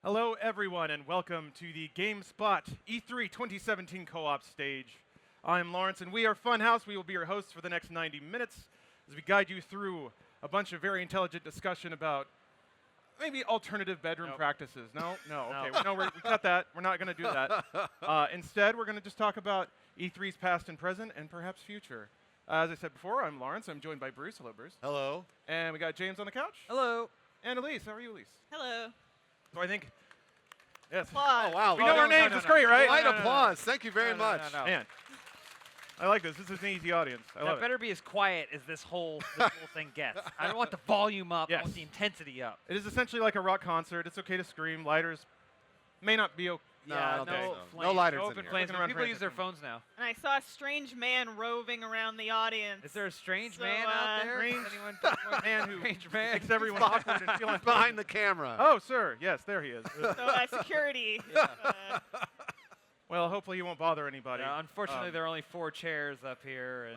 Hello, everyone, and welcome to the GameSpot E3 2017 co-op stage. I'm Lawrence, and we are Funhaus. We will be your hosts for the next 90 minutes as we guide you through a bunch of very intelligent discussion about maybe alternative bedroom practices. No, okay, no, we cut that. We're not going to do that. Instead, we're going to just talk about E3's past and present, and perhaps future. As I said before, I'm Lawrence. I'm joined by Bruce. Hello, Bruce. Hello. And we got James on the couch. Hello. And Elise. How are you, Elise? Hello. So I think, yes. Applause. Oh, wow. We know our names. It's great, right? Light applause. Thank you very much. Man, I like this. This is an easy audience. I love That better be as quiet as this whole thing gets. I don't want the volume up. Yes. I want the intensity up. It is essentially like a rock concert. It's okay to scream. Lighters may not be okay. No, I don't think so. flames, No lighters no in open here. flames. Looking around People for use their anything. phones now. And I saw a strange man roving around the audience. Is there a strange So, man out there? strange Anyone man who strange man? makes everyone awkward and feeling Behind the camera. Oh, sir. Yes, there he is. So security. Well, hopefully you won't bother anybody. Yeah, unfortunately, Um, there are only 4 chairs up here,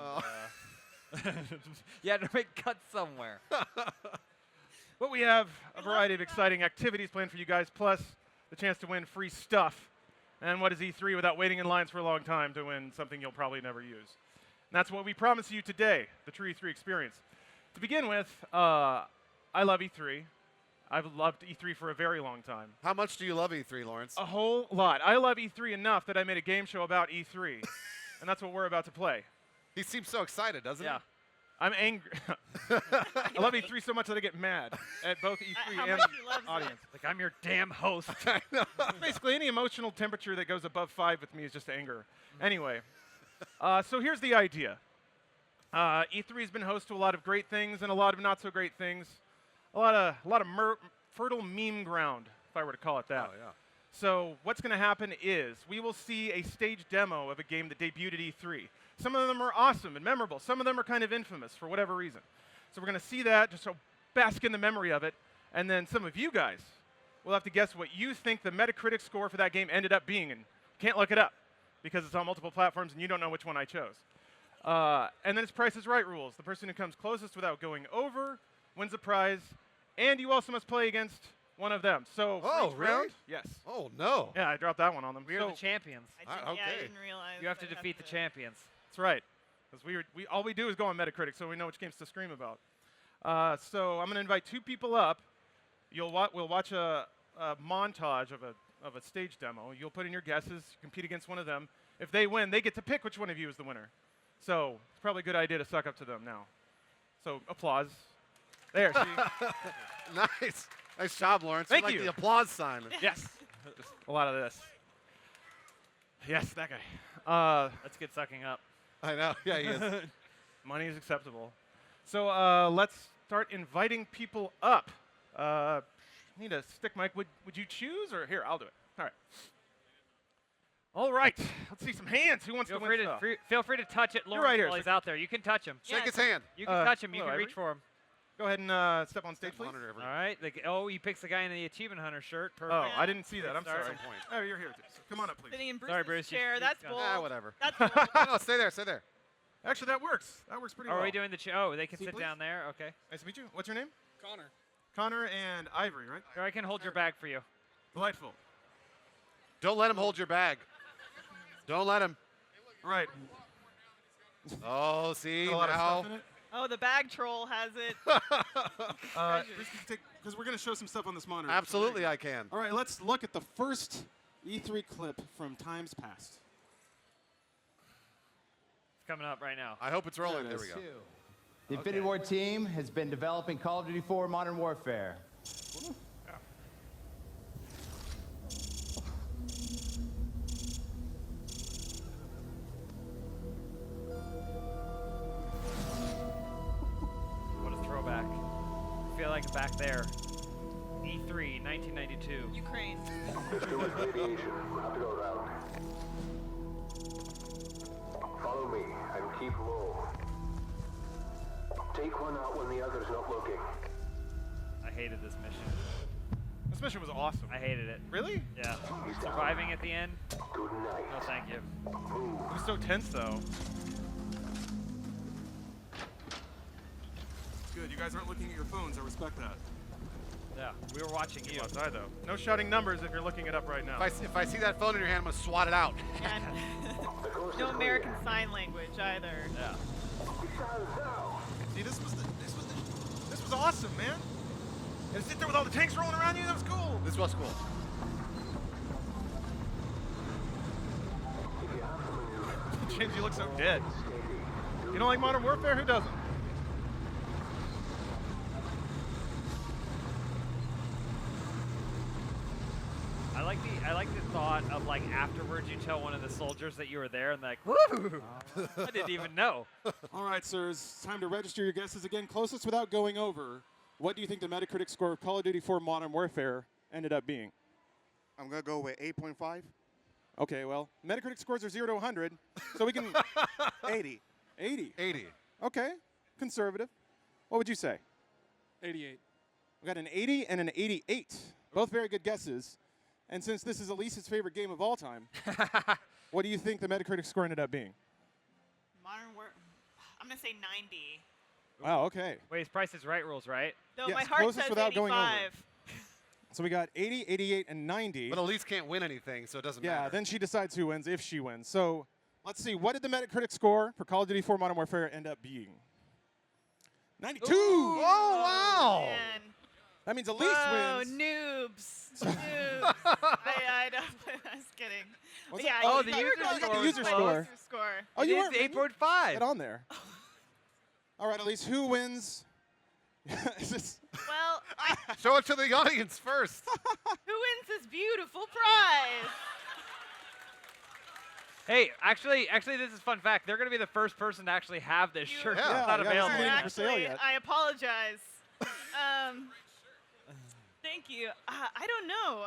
and you had to make cuts somewhere. But we have a variety of exciting activities planned for you guys, plus the chance to win free stuff. And what is E3 without waiting in lines for a long time to win something you'll probably never use? And that's what we promise you today, the true E3 experience. To begin with, I love E3. I've loved E3 for a very long time. How much do you love E3, Lawrence? A whole lot. I love E3 enough that I made a game show about E3. And that's what we're about to play. He seems so excited, doesn't Yeah. I'm angry. I love E3 so much that I get mad at both E3 How and much he loves audience. Like, I'm your damn host. Basically, any emotional temperature that goes above 5 with me is just anger. Anyway, so here's the idea. E3 has been host to a lot of great things and a lot of not so great things. A lot of fertile meme ground, if I were to call it that. Oh, yeah. So what's going to happen is we will see a stage demo of a game that debuted at E3. Some of them are awesome and memorable. Some of them are kind of infamous for whatever reason. So we're going to see that, just to bask in the memory of it. And then some of you guys will have to guess what you think the Metacritic score for that game ended up being. And you can't look it up because it's on multiple platforms and you don't know which one I chose. And then it's Price is Right rules. The person who comes closest without going over wins a prize. And you also must play against one of them. So for each round, yes. Oh, no. Yeah, I dropped that one on them. We are So the champions. I didn't, okay. I didn't realize. You have to I'd defeat the champions. that's right. Because all we do is go on Metacritic, so we know which games to scream about. So I'm going to invite 2 people up. We'll watch a montage of a stage demo. You'll put in your guesses, compete against one of them. If they win, they get to pick which one of you is the winner. So it's probably a good idea to suck up to them now. So applause. There, see? Nice. Nice job, Lawrence. Thank like you. the applause sign. Yes. Just a lot of this. Yes, that guy. Let's get sucking up. I know. Yeah, he is. Money is acceptable. So let's start inviting people up. Need a stick mic. Would you choose? Or here, I'll do it. All right. All right. Let's see some hands. Who wants Feel to free win to, stuff? feel free to touch it, Lawrence, right here, while sir. he's out there. You can touch him. Shake Yeah. his hand. You can touch him. You hello, can Ivory. reach for him. Go ahead and step on stage, please. Monitor every- All right. He picks the guy in the Achievement Hunter shirt. Perfect. Oh, I didn't see that. I'm Start. sorry. Some point. Oh, you're here. Too. So come on up, please. Sitting in Sorry, Bruce's Bruce, you- chair. you That's got- bold. Ah, whatever. That's bold. No, stay there. Stay there. Actually, that works. That works pretty Are well. we doing the Oh, they can See, sit please? down there. Okay. Nice to meet you. What's your name? Connor. Connor and Ivory, right? Here, I can hold your bag for you. Delightful. Don't let him hold your bag. Don't let him. Right. Oh, see, Got a lot of now. stuff in it. Oh, the bag troll has it. Because we're going to show some stuff on this monitor. Absolutely, I can. All right, let's look at the first E3 clip from times past. It's coming up right now. I hope it's rolling. There There it we is. go. The Infinity War team has been developing Call of Duty 4 Modern Warfare. What a throwback. I feel like back there. E3, 1992. Ukraine. There's too much radiation. We'll have to go around. Follow me and keep low. Take one out when the other's not looking. I hated this mission. This mission was awesome. I hated it. Really? Yeah. Surviving at the end? Good night. No, thank you. It was so tense, though. Good. You guys aren't looking at your phones. I respect that. Yeah, we were watching you. Outside though. No shouting numbers if you're looking it up right now. If I see that phone in your hand, I'm gonna swat it out. And no American Sign Language either. Yeah. See, this was awesome, man. And sit there with all the tanks rolling around you. That was cool. This was cool. James, you look so dead. You don't like Modern Warfare? Who doesn't? I like the thought of like afterwards you tell one of the soldiers that you were there and like, woo! I didn't even know. All right, sirs. Time to register your guesses again. Closest without going over. What do you think the Metacritic score of Call of Duty 4 Modern Warfare ended up being? I'm going to go with 8.5. Okay, well, Metacritic scores are 0 to 100, so we can 80. 80. 80. Okay, conservative. What would you say? 88. We got an 80 and an 88. Both very good guesses. And since this is Elise's favorite game of all time, what do you think the Metacritic score ended up being? Modern War. I'm gonna say 90. Wow, okay. Wait, it's Price is Right rules, right? Though Yes, my heart closest says without 85. going over. So we got 80, 88, and 90. But Elise can't win anything, so it doesn't Yeah, matter. then she decides who wins if she wins. So let's see. What did the Metacritic score for Call of Duty 4 Modern Warfare end up being? 92. Oh, wow. Man. That means Elise Whoa, wins. noobs. Noobs. I don't. I was kidding. What's Yeah, it? Oh, you the were user going score. with The user my score. user score. Oh, you weren't. 8.5. Get on there. All right, Elise, who wins? Is this Well, Show it to the audience first. who wins this beautiful prize? Hey, actually, this is a fun fact. They're going to be the first person to actually have this shirt. Yeah. It's not Yeah, available. it's Or not anymore. for sale actually, yet. I apologize. Thank you. I don't know.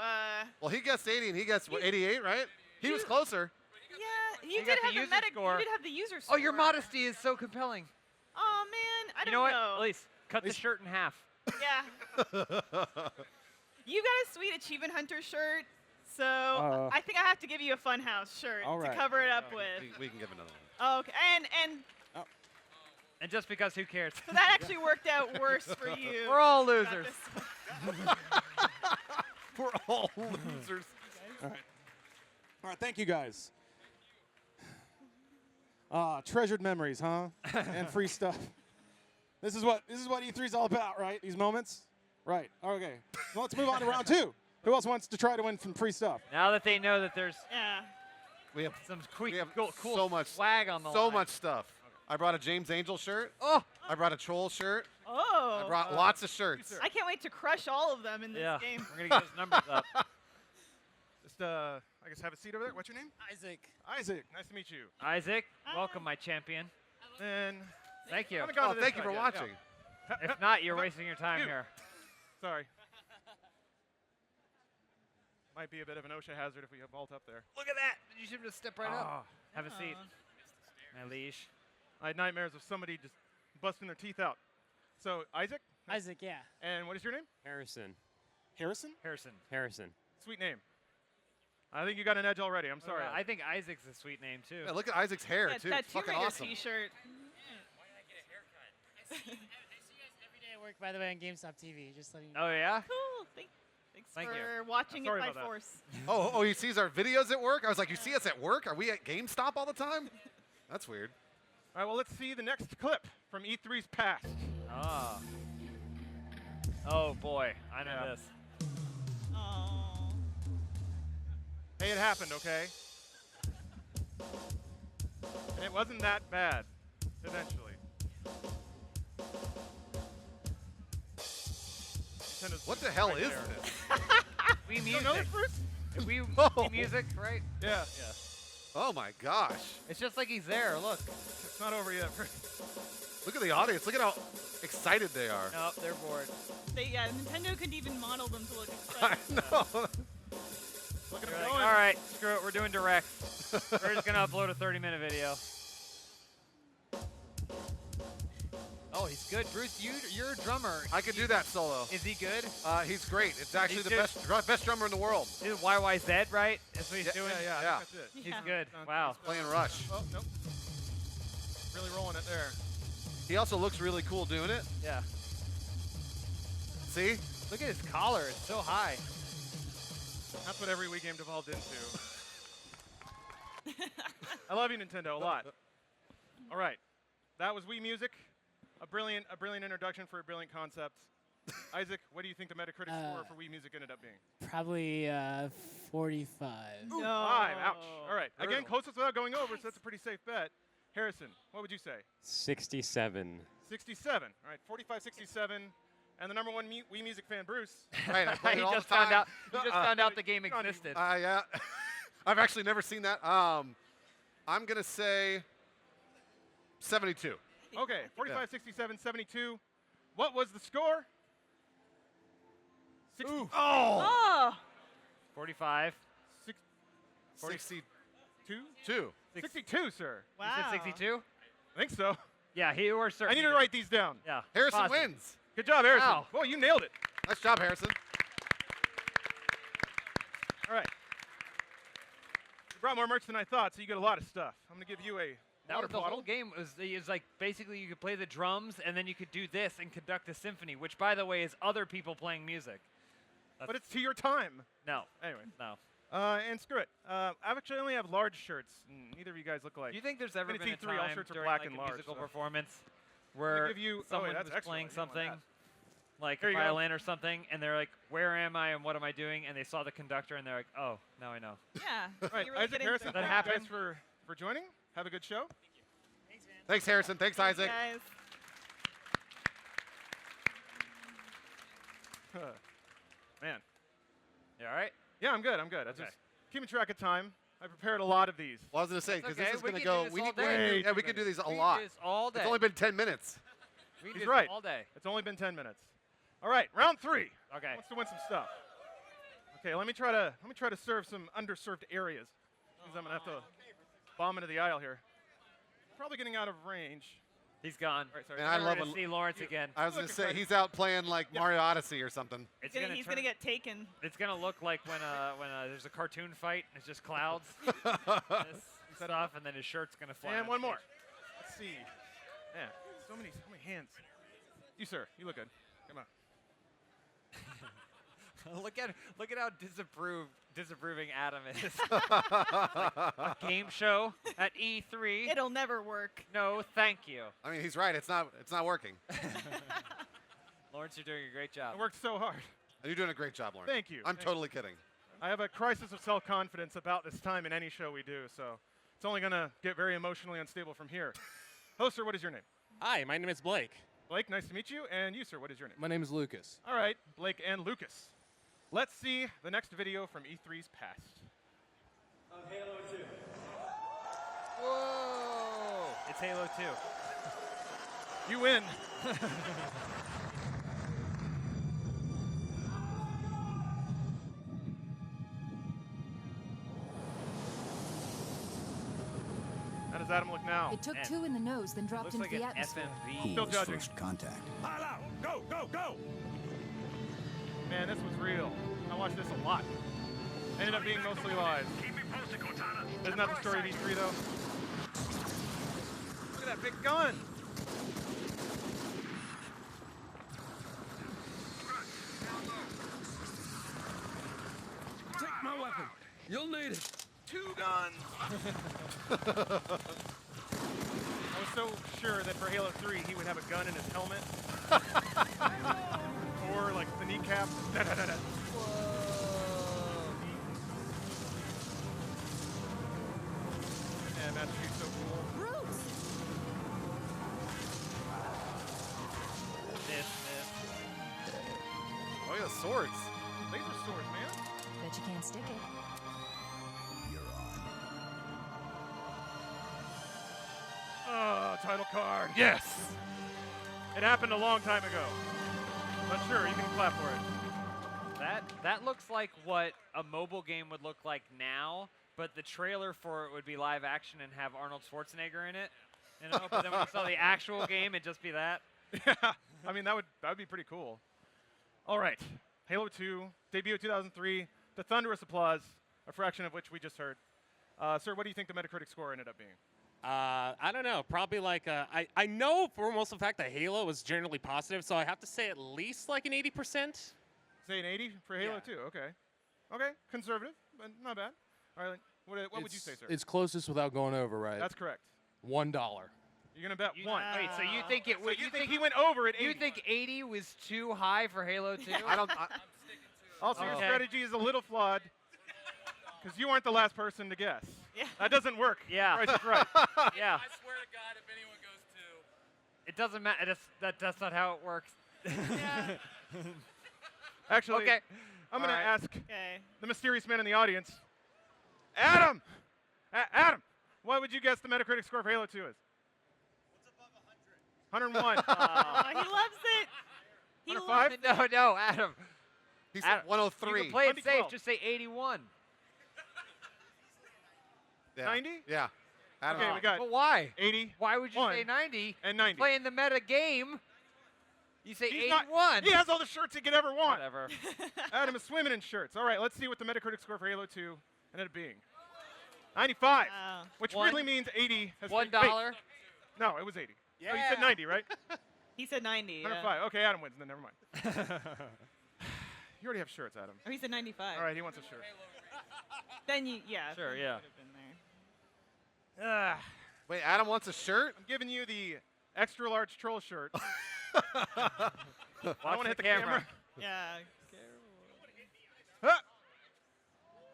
Well, he guessed 80 and he guessed, what, 88, right? He was closer. Yeah, you You did got the have the user score. You did have the user score. Oh, your modesty is so compelling. Oh man, I You don't know what? know. Elise, cut the shirt in half. Yeah. You got a sweet Achievement Hunter shirt, so I think I have to give you a Funhaus shirt all to right. cover it up with. We can give another one. Oh, okay, and And just because, who cares? so that actually worked out worse for you. We're all Got losers. this one. We're all losers. All right, thank you guys. Treasured memories, huh? And free stuff. This is what E3's all about, right? These moments? Right. Okay. Well, let's move on to round 2. Who else wants to try to win some free stuff? Now that they know that there's Yeah. We have some we have cool so much swag on the so line. much stuff. I brought a James Angel shirt. Oh, I brought a Troll shirt. Oh. I brought lots of shirts. I can't wait to crush all of them in this yeah. game. We're going to get those numbers up. Just, I guess have a seat over there. What's your name? Isaac. Isaac. Nice to meet you. Isaac, welcome, my champion. And Thank you. haven't gone Oh, to this thank you side for yet. watching. Yeah. If not, you're wasting your time You. here. Sorry. Might be a bit of an OSHA hazard if we vault up there. Look at that. You should just step right up. Have a seat. My leash. I had nightmares of somebody just busting their teeth out. So, Isaac? Isaac, yeah. And what is your name? Harrison. Harrison? Harrison. Harrison. Sweet name. I think you got an edge already. I'm sorry. I think Isaac's a sweet name, too. Yeah, look at Isaac's hair, That, too. that It's Tomb fucking Raider awesome. t-shirt. I see you guys every day at work, by the way, on GameStop TV. Just letting you Oh, yeah? Cool. Thanks Thank you. for watching it Sorry by about that. force. Oh, he sees our videos at work? I was like, you see us at work? Are we at GameStop all the time? That's weird. All right, well, let's see the next clip from E3's past. Ah. Oh, boy. I know Yeah. this. Oh. Hey, it happened, okay? And it wasn't that bad, eventually. Nintendo's What the hell right is there. this? We You music. don't know this, Bruce? We Oh. music, right? Yeah. Oh, my gosh. It's just like he's there. Look. It's not over yet. Look at the audience. Look at how excited they are. No, they're bored. Yeah, Nintendo couldn't even model them to look I excited. know. Look at They're him like, going. all right, screw it. We're doing direct. We're just going to upload a 30-minute video. Oh, he's good. Bruce, you're a drummer. I could do that solo. Is he good? He's great. It's actually He's the good. best drummer in the world. This is YYZ, right? That's what he's doing? Yeah, Yeah. I think that's it. He's Yeah. good. Wow. Playing Rush. Oh, nope. Really rolling it there. He also looks really cool doing it. Yeah. See? Look at his collar. It's so high. That's what every Wii game devolved into. I love you, Nintendo, a lot. All right. That was Wii Music. A brilliant introduction for a brilliant concept. Isaac, what do you think the Metacritic score for Wii Music ended up being? Probably 45. Ooh, 5. Ouch. All right. Again, closest without going over, so that's a pretty safe bet. Harrison, what would you say? 67. 67. All right, 45, 67. And the number one Wii Music fan, Bruce. Right, I play it He all just the found time. out. He just found out the game existed. Yeah. I've actually never seen that. I'm going to say 72. Okay, 45, 67, 72. What was the score? 60. Oh. 45. 62. 62, sir. Wow. You said 62? I think so. Yeah, he or certain. I need to write these down. Yeah. Harrison positive. wins. Good job, Harrison. Wow. Boy, you nailed it. Nice job, Harrison. All right. You brought more merch than I thought, so you get a lot of stuff. I'm going to give you a That water was the bottle. whole game. Is like basically you could play the drums and then you could do this and conduct a symphony, which by the way is other people playing music. But it's to your time. No. Anyway. No. And screw it. I actually only have large shirts. Neither of you guys look like. Do you think there's ever It's been a E3, all time shirts are during black like and a large, musical so. performance I'm where gonna give you, someone that's was excellent. playing You don't want something that. like Here a you go. violin or something, and they're like, "Where am I and what am I doing?" And they saw the conductor and they're like, "Oh, now I know." Yeah. All right, you really Isaac get into Harrison, it. That thank you happened. guys for joining. Have a good show. Thanks, man. Thanks, Harrison. Thanks, Thanks, Isaac. guys. Man. You all right? Yeah, I'm good. I'm good. I Okay. just keeping track of time. I prepared a lot of these. Well, I was going to say, That's because okay. this is We going to can do go. this We all need, day. yeah, we can do these a We lot. do this all day. It's only been 10 minutes. We do He's this right. all day. It's only been 10 minutes. All right, round 3. Okay. Wants to win some stuff. Okay, let me try to serve some underserved areas. Because I'm gonna have to bomb into the aisle here. Probably getting out of range. He's gone. All right, sorry. Man, I We're love gonna when- see Lawrence again. I was going to Look say, excited. he's out playing like Mario Odyssey or something. It's He's gonna get taken. It's gonna look like when there's a cartoon fight and it's just clouds, this stuff, and then his shirt's gonna fly. And on one more. stage. Let's see. Yeah, so many hands. You, sir, you look good. Come on. look at how disapproving Adam is. A game show at E3. It'll never work. No, thank you, I mean, he's right. It's not working. Lawrence. You're doing a great job. I worked so hard. And you're doing a great job, Lauren. Thank you. I'm Thank you. totally kidding. I have a crisis of self-confidence about this time in any show we do, so it's only gonna get very emotionally unstable from here. Hello, sir. What is your name? Hi, my name is Blake. Blake. Nice to meet you. And you, sir. What is your name? My name is Lucas. All right, Blake and Lucas. Let's see the next video from E3's past. Whoa! It's Halo 2. You win. How does Adam look now? It took Man. 2 in the nose, then dropped Looks into like the an atmosphere. FMV. Still judging. contact. Go, go, go! Man, this was real. I watched this a lot. Ended up being mostly live. Isn't that the story of E3, though? Look at that big gun! Take my weapon. You'll need it. 2 guns! I was so sure that for Halo 3 he would have a gun in his helmet. Or like the kneecap. Da-da-da-da. Yeah, Master Chief's so cool. Bruce! Miss. Oh, yeah, swords. Laser swords, man. Bet you can't stick it. Oh, title card. Yes! It happened a long time ago. But sure, you can clap for it. That looks like what a mobile game would look like now, but the trailer for it would be live action and have Arnold Schwarzenegger in it. You know, but then when you saw the actual game, it'd just be that. Yeah, I mean, that would be pretty cool. All right, Halo 2, debut 2003, the thunderous applause, a fraction of which we just heard. Sir, what do you think the Metacritic score ended up being? I don't know. Probably like I know for most of the fact that Halo was generally positive, so I have to say at least like an 80%. Say an 80 for Halo Yeah. 2. Okay. Okay. Conservative, but not bad. All right. What would you say, sir? It's closest without going over, right? That's correct. $1. You're gonna bet one. Wait, so you think it So would? you think he went over at 80? You think 80 was too high for Halo 2? I don't. Also, your Okay. strategy is a little flawed because you weren't the last person to guess. Yeah. That doesn't work. Yeah. Price is right. Yeah. I swear to God, if anyone goes 2. It doesn't matter. That's not how it works. Yeah. Actually, Okay. I'm going to All right. ask Okay. the mysterious man in the audience, Adam! Adam, what would you guess the Metacritic score for Halo 2 is? What's above 100? 101. Oh, he loves it. He 105? No, Adam. He said Adam, 103. You can play it safe. 112. Just say 81. Yeah. 90? Yeah. Adam. Okay, we got But why? 80 Why would you One. say 90? and 90. Playing the meta game. You say He's 81. not- he has all the shirts he could ever want. Whatever. Adam is swimming in shirts. All right, let's see what the Metacritic score for Halo 2 ended up being. 95, Wow. which One- really means 80 has $1. Wait, no, it was 80. Oh, you said 90, right? He said 90. Yeah. 105. Okay, Adam wins. Then never mind. You already have shirts, Adam. Oh, he said 95. All right, he wants a shirt. Then you, yeah. Sure, then yeah. you would've been there. Wait, Adam wants a shirt? I'm giving you the extra large troll shirt. I Watch don't want to hit the camera. camera. Yeah. Ah,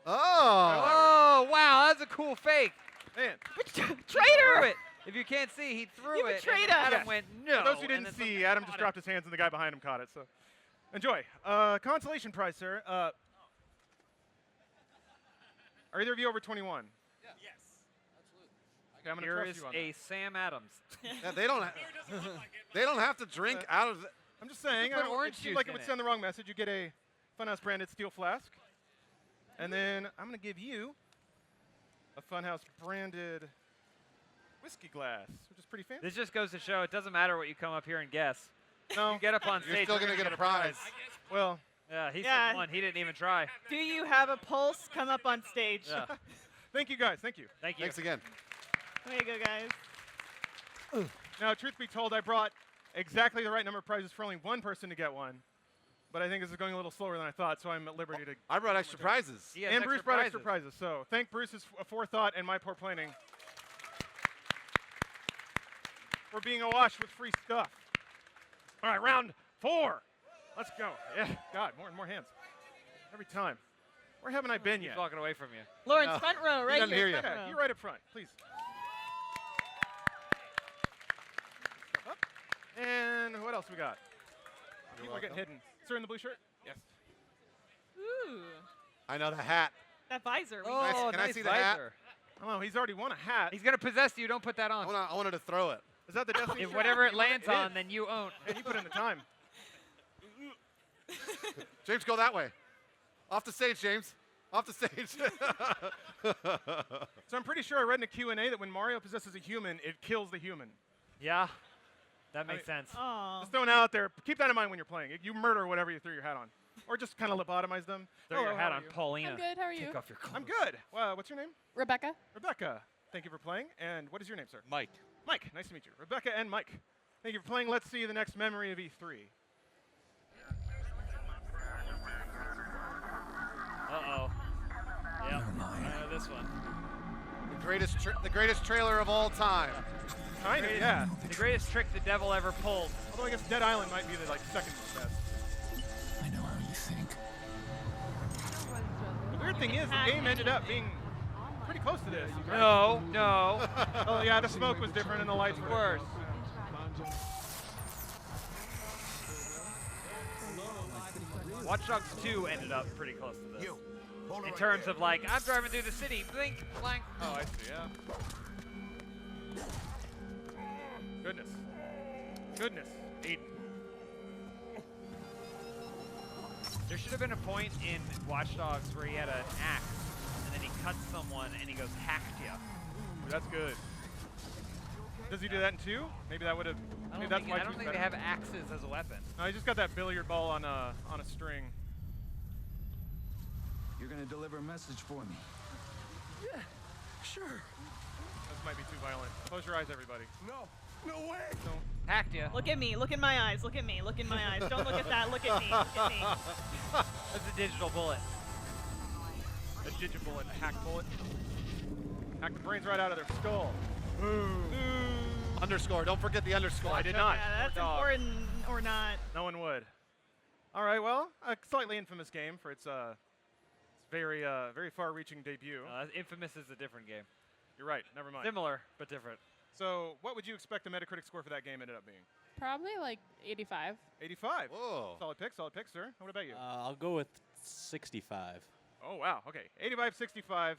Oh. Oh, wow. That's a cool fake. man. Threw Traitor! it. If you can't see, he threw You it. betrayed and Adam us. went, no. For those who and didn't then see, something Adam caught just it. dropped his hands and the guy behind him caught it. So enjoy. Consolation prize, sir. Are either of you over 21? Yes. Okay, I'm going to Here trust is you on a Sam Adams. Yeah, they don't. They don't have to drink out of. that. I'm just saying. put I don't, orange it seemed juice like it in would it. send the wrong message. You get a Funhaus branded steel flask. And then I'm going to give you a Funhaus branded whiskey glass, which is pretty fancy. This just goes to show it doesn't matter what you come up here and guess. No. You get up on You're stage. still you're gonna get get a prize. Well, Yeah, he Yeah. said one. He didn't even try. Do you have a pulse? Come up on stage. Yeah. thank you guys. Thank you. Thank you. Thanks again. Way to go, guys. Now, truth be told, I brought exactly the right number of prizes for only one person to get one. But I think this is going a little slower than I thought, so I'm at liberty to. I brought extra prizes. He has And Bruce extra brought extra prizes. prizes. So thank Bruce's forethought and my poor planning for being awash with free stuff. All right, round 4. Let's go. Yeah, God, more and more hands. Every time. Where haven't I been He's yet? walking away from you. Lawrence, No. front row, right doesn't here. hear you. front Yeah, row. you right up front, please. Step up. And what else we got? People are getting hidden. Sir in the blue shirt? Yes. Ooh, I know the hat. that visor. Oh, can I nice see the hat? visor. Oh, he's already won a hat. He's gonna possess you. Don't put that on. I wanted to throw it. Is that the Destiny If shirt? whatever it You want lands It on, is. then you own. And you put in the time. James, go that way. Off the stage, James. Off the stage. So I'm pretty sure I read in a Q&A that when Mario possesses a human, it kills the human. Yeah, that makes sense. Oh. Just throwing it out there. Keep that in mind when you're playing. You murder whatever you throw your hat on. Or just kind of lobotomize them. Throw Hello, your hat how on are you? Paulina. I'm good. How are you? Take off your clothes. I'm good. What's your name? Rebecca. Rebecca. Thank you for playing. And what is your name, sir? Mike. Mike. Nice to meet you. Rebecca and Mike. Thank you for playing. Let's see the next memory of E3. Uh-oh. Yep, I know this one. the greatest trailer of all time. Kind of, yeah. The greatest trick the devil ever pulled. Although I guess Dead Island might be the second best. I know how you think. The weird thing is, the game ended up being pretty close to this. Right? No, no. Oh yeah, the smoke was different and the lights were Worse. Watch Dogs 2 ended up pretty close to this. In terms of like, I'm driving through the city, blink, blank. Oh, I see, yeah. Goodness. Goodness. Aiden. There should have been a point in Watch Dogs where he had an axe, and then he cuts someone and he goes, hacked ya. Ooh, that's good. Does he do that in 2? Maybe that would have. I Maybe don't that's think, why I don't 2's think they better. have axes as a weapon. No, he just got that billiard ball on a string. You're gonna deliver a message for me. Yeah, sure. This might be too violent. Close your eyes, everybody. No, No way. Hacked you. Look at me. Look in my eyes. Look at me. Look in my eyes. Don't look at that. Look at me. Look at me. That's a digital bullet. A digital bullet, a hack bullet. Hack the brains right out of their skull. Ooh. Underscore. Don't forget the underscore. I did not. Yeah, that's important or not. No one would. All right, well, a slightly infamous game for its very far-reaching debut. Infamous is a different game. You're right. Never mind. Similar, but different. So, what would you expect the Metacritic score for that game ended up being? Probably like 85. 85. Whoa. Solid pick, sir. What about you? I'll go with 65. Oh, wow. Okay. 85, 65.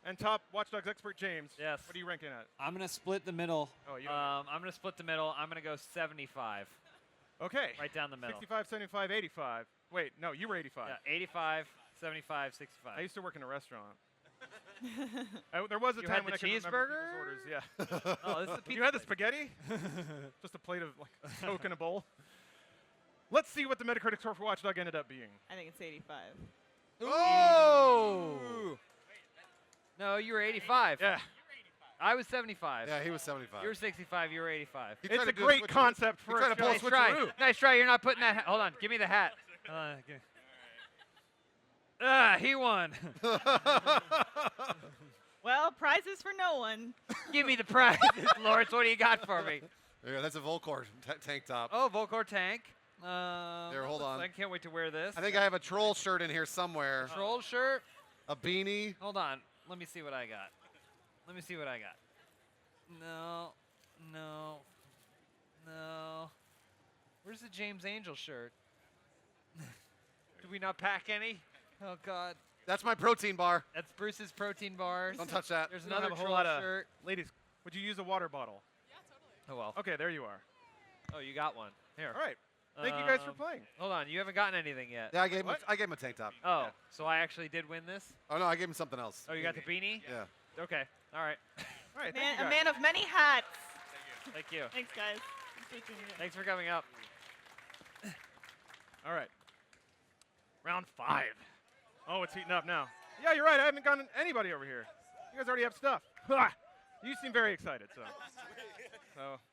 And top Watch Dogs expert James. Yes. What are you ranking at? I'm going to split the middle. Oh, you don't I'm going to split the middle. I'm going to go 75. Okay. Right down the middle. 65, 75, 85. Wait, no, you were 85. Yeah, 85, 75, 65. I used to work in a restaurant. There was a You time had when the I could remember cheeseburger? people's orders. Yeah. Oh, this is a pizza You had the place. spaghetti? Just a plate of like a Coke in a bowl. Let's see what the Metacritic score for Watch Dog ended up being. I think it's 85. Oh! No, you were 85. Yeah. I was 75. Yeah, he was 75. You were 65. You were 85. He It's tried a to do great switcheroo. concept He for tried a to pull a Nice try. switcheroo. Nice try. You're not putting that. Hold on. Give me the hat. He won. Well, prizes for no one. Give me the prize, Lawrence. What do you got for me? Yeah, that's a Volcor tank top. Oh, Volcor tank. There, hold on. I can't wait to wear this. I think I have a troll shirt in here somewhere. Troll shirt. A beanie. Hold on. Let me see what I got. Let me see what I got. No. No. No. Where's the James Angel shirt? Did we not pack any? Oh, God. That's my protein bar. That's Bruce's protein bars. Don't touch that. There's We don't another have a whole troll lot of shirt. ladies. Would you use a water bottle? Oh, well. Okay, there you are. Oh, you got one. Here. All right. Thank you guys for playing. Hold on. You haven't gotten anything yet. Yeah, I gave him. What? I gave him a tank top. Oh, so I actually did win this? Oh no, I gave him something else. Oh, you got the beanie? Yeah. Okay. All right. All right. Man, Thank you a guys. man of many hats. Thank you. Thanks, guys. Appreciate it. Thanks for coming up. All right. Round 5. Oh, it's heating up now. Yeah, you're right. I haven't gotten anybody over here. You guys already have stuff. Ha! You seem very excited, so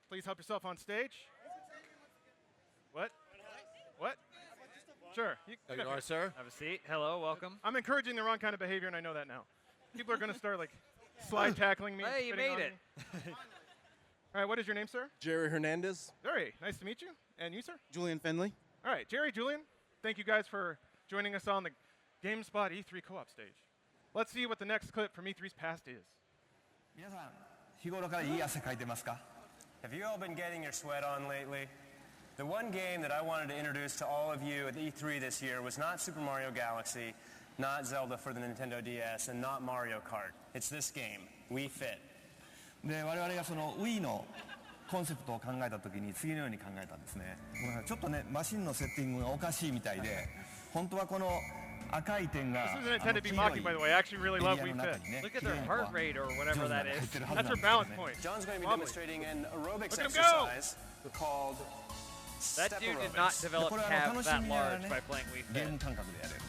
please help yourself on stage. What? What? Sure. There you are, sir. Have a seat. Hello. Welcome. I'm encouraging the wrong kind of behavior, and I know that now. People are going to start like slide tackling me. and Hey, you spitting made on it. me. All right. What is your name, sir? Jerry Hernandez. Jerry. Nice to meet you. And you, sir? Julian Finley. All right, Jerry, Julian. Thank you guys for joining us on the GameSpot E3 co-op stage. Let's see what the next clip from E3's past is. 皆さん、日頃からいい汗かいてますか? Have you all been getting your sweat on lately? The one game that I wanted to introduce to all of you at E3 this year was not Super Mario Galaxy, not Zelda for the Nintendo DS, and not Mario Kart. It's this game, Wii Fit. で、我々がその Wii のコンセプトを考えたときに次のように考えたんですね。ちょっとね、マシンのセッティングがおかしいみたいで、本当はこの赤い点が This isn't intended to be mocking, by the way. I actually really love Wii Fit. Look at their heart rate or whatever that is. That's her balance point. John's going to be Lovely. demonstrating an aerobics Look at him go! exercise called That step dude did aerobics. not develop calves that large by playing Wii Fit. ゲーム感覚でやれる.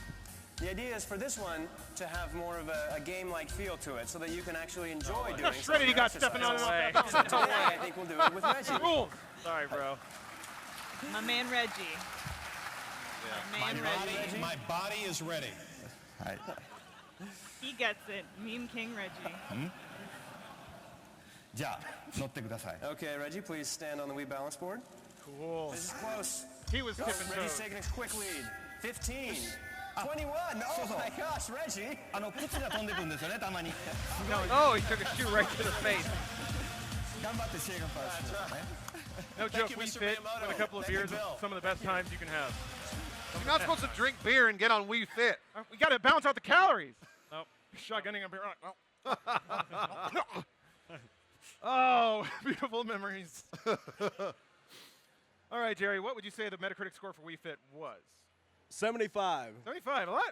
The idea is for this one to have more of a game-like feel to it so that you can actually enjoy doing How shredded he got stepping on and off that So today I think we'll do it with Reggie. Rules. Sorry, bro. My man Reggie. My man Reggie. My body is ready. はい。 He gets it. Meme King Reggie. じゃあ乗ってください. Okay, Reggie, please stand on the Wii balance board. Cool. This is close. He was tipping Reggie's toes. taking a quick lead. 15. 21. Oh my gosh, Reggie. 靴が飛んでくるんですよね、たまに. Oh, he took a shoe right to the face. 頑張ってシェイガンパーしてね. No joke, Wii Fit with a couple of beers is some of the best times you can have. You're not supposed to drink beer and get on Wii Fit. We got to balance out the calories. Oh, shotgunning a beer. Oh. Oh, beautiful memories. All right, Jerry, what would you say the Metacritic score for Wii Fit was? 75. 75, a lot?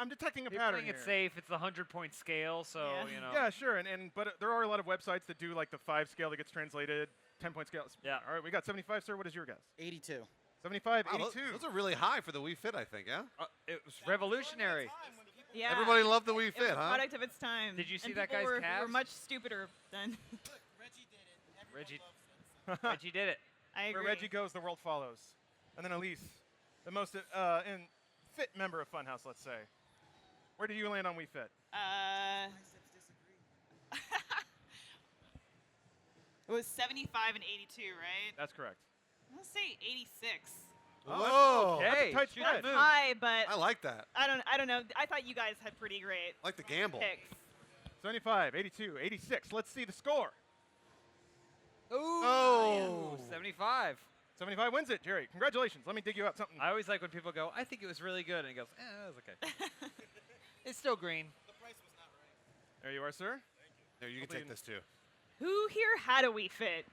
I'm detecting a They're pattern playing here. it safe. It's the 100-point scale, so, you know. Yeah, sure, but there are a lot of websites that do like the 5 scale that gets translated, 10-point scale. Yeah. All right, we got 75, sir. What is your guess? 82. 75, Wow, 82. those are really high for the Wii Fit, I think, yeah? It was revolutionary. Yeah. Everybody loved the Wii It Fit, was a huh? product of its time. Did you see and that people guy's were calves? much stupider then. Reggie. Reggie did it. I agree. Where Reggie goes, the world follows. And then Elise, the most fit member of Funhaus, let's say. Where did you land on Wii Fit? It was 75 and 82, right? That's correct. I'm gonna say 86. Whoa. That's Hey, a tight shoot spread. that move. High, but I like that. I don't know. I thought you guys had pretty great I like the gamble. picks. 75, 82, 86. Let's see the score. Oh. 75. 75 wins it, Jerry. Congratulations. Let me dig you out something. I always like when people go, I think it was really good. And he goes, that was okay. It's still green. There you are, sir. Here, you can take this too. Who here had a Wii Fit?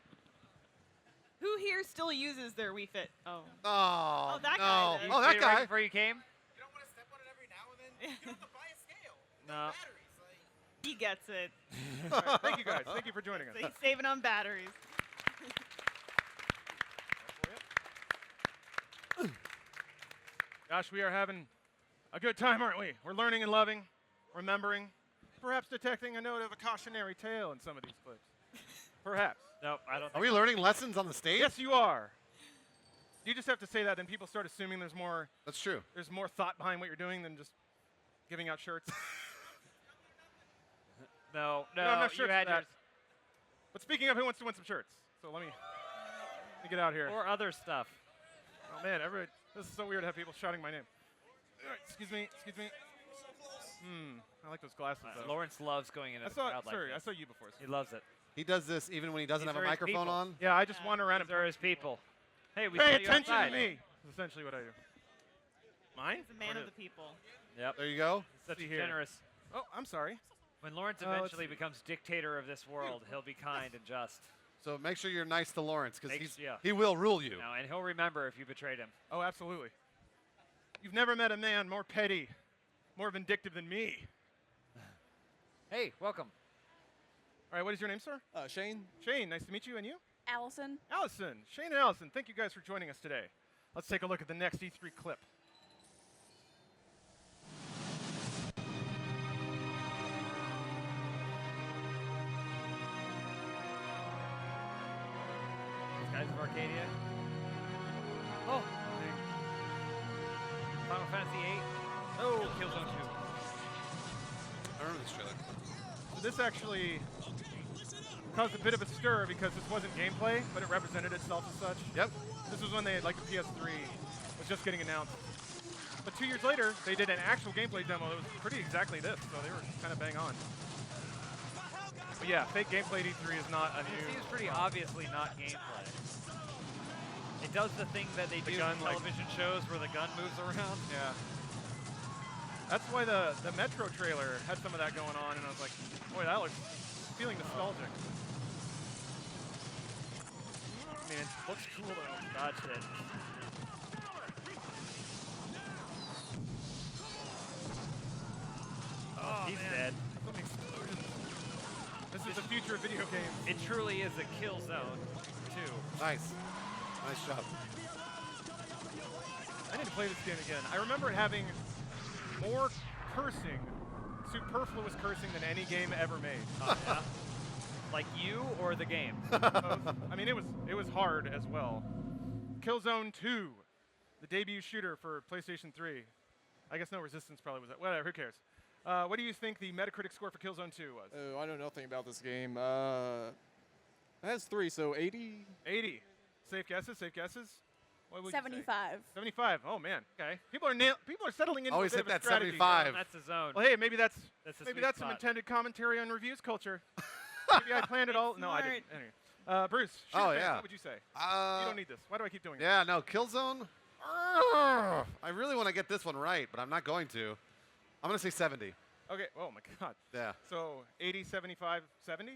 Who here still uses their Wii Fit? Oh. Oh, that no. guy does. Oh, that Right guy. before you came? You don't want to step on it every now and then? You don't have to buy a scale. No. Batteries, like. He gets it. All right, thank you, guys. Thank you for joining us. So he's saving on batteries. Gosh, we are having a good time, aren't we? We're learning and loving, remembering, perhaps detecting a note of a cautionary tale in some of these clips. Perhaps. Nope, I don't Are we learning lessons on the stage? Yes, you are. You just have to say that, then people start assuming there's more thought behind what you're doing than just giving out shirts. No, We don't have you shirts had for that. yours. But speaking of, who wants to win some shirts? So let me get out here. Or other stuff. Oh man, this is so weird to have people shouting my name. All right, excuse me. I like those glasses though. Lawrence loves going into I the saw, crowd like sorry, I this. saw you before. He loves it. He does this even when he doesn't These have a are his microphone people. on. Yeah, I just wander around and These are his people. Hey, we pay saw you attention outside. to me. That's essentially what I do. Mine? He's a man of the people. Yep. There you go. Such See a here. generous. Oh, I'm sorry. When Lawrence let's eventually see. becomes dictator of this world, he'll be kind and just. So make sure you're nice to Lawrence because Yeah. he will rule you. No, and he'll remember if you betrayed him. Oh, absolutely. You've never met a man more petty, more vindictive than me. Hey, welcome. All right, what is your name, sir? Shane. Shane, nice to meet you. And you? Allison. Allison. Shane and Allison, thank you guys for joining us today. Let's take a look at the next E3 clip. Guys of Arcadia. Oh. Final Fantasy VIII. Oh, Killzone 2. I remember this trailer. So this actually caused a bit of a stir because this wasn't gameplay, but it represented itself as such. Yep. This was when the PS3 was just getting announced. But 2 years later, they did an actual gameplay demo that was pretty exactly this, so they were kind of bang on. But yeah, fake gameplay at E3 is not a It new. seems pretty obviously not gameplay. It does the thing that they do gun, in like- television shows where the gun moves around. Yeah. That's why the Metro trailer had some of that going on, and I was like, boy, that looks feeling nostalgic. I mean, it looks cool though. Dodged it. Oh, he's dead. Some explosions. This is the future of video games. It truly is a kill zone, too. Nice. Nice job. I need to play this game again. I remember it having more cursing, superfluous cursing than any game ever made. Oh, yeah? Like you or the game? Both. I mean, it was hard as well. Killzone 2, the debut shooter for PlayStation 3. I guess no Resistance probably was that. Whatever, who cares? What do you think the Metacritic score for Killzone 2 was? Oh, I know nothing about this game. It has 3, so 80? 80. Safe guesses, safe guesses? What would you say? 75. 75. Oh man. Okay. People are settling into Always a bit hit of a that strategy. 75. That's a zone. Well, hey, maybe that's That's a maybe sweet that's some spot. intended commentary on reviews culture. Maybe I planned it all. No, I didn't. Anyway. Bruce. shoot Oh, it, man. yeah. What would you say? Uh, You don't need this. Why do I keep doing it? Yeah, no, Killzone. I really want to get this one right, but I'm not going to. I'm going to say 70. Okay. Oh my God. Yeah. So 80, 75, 70.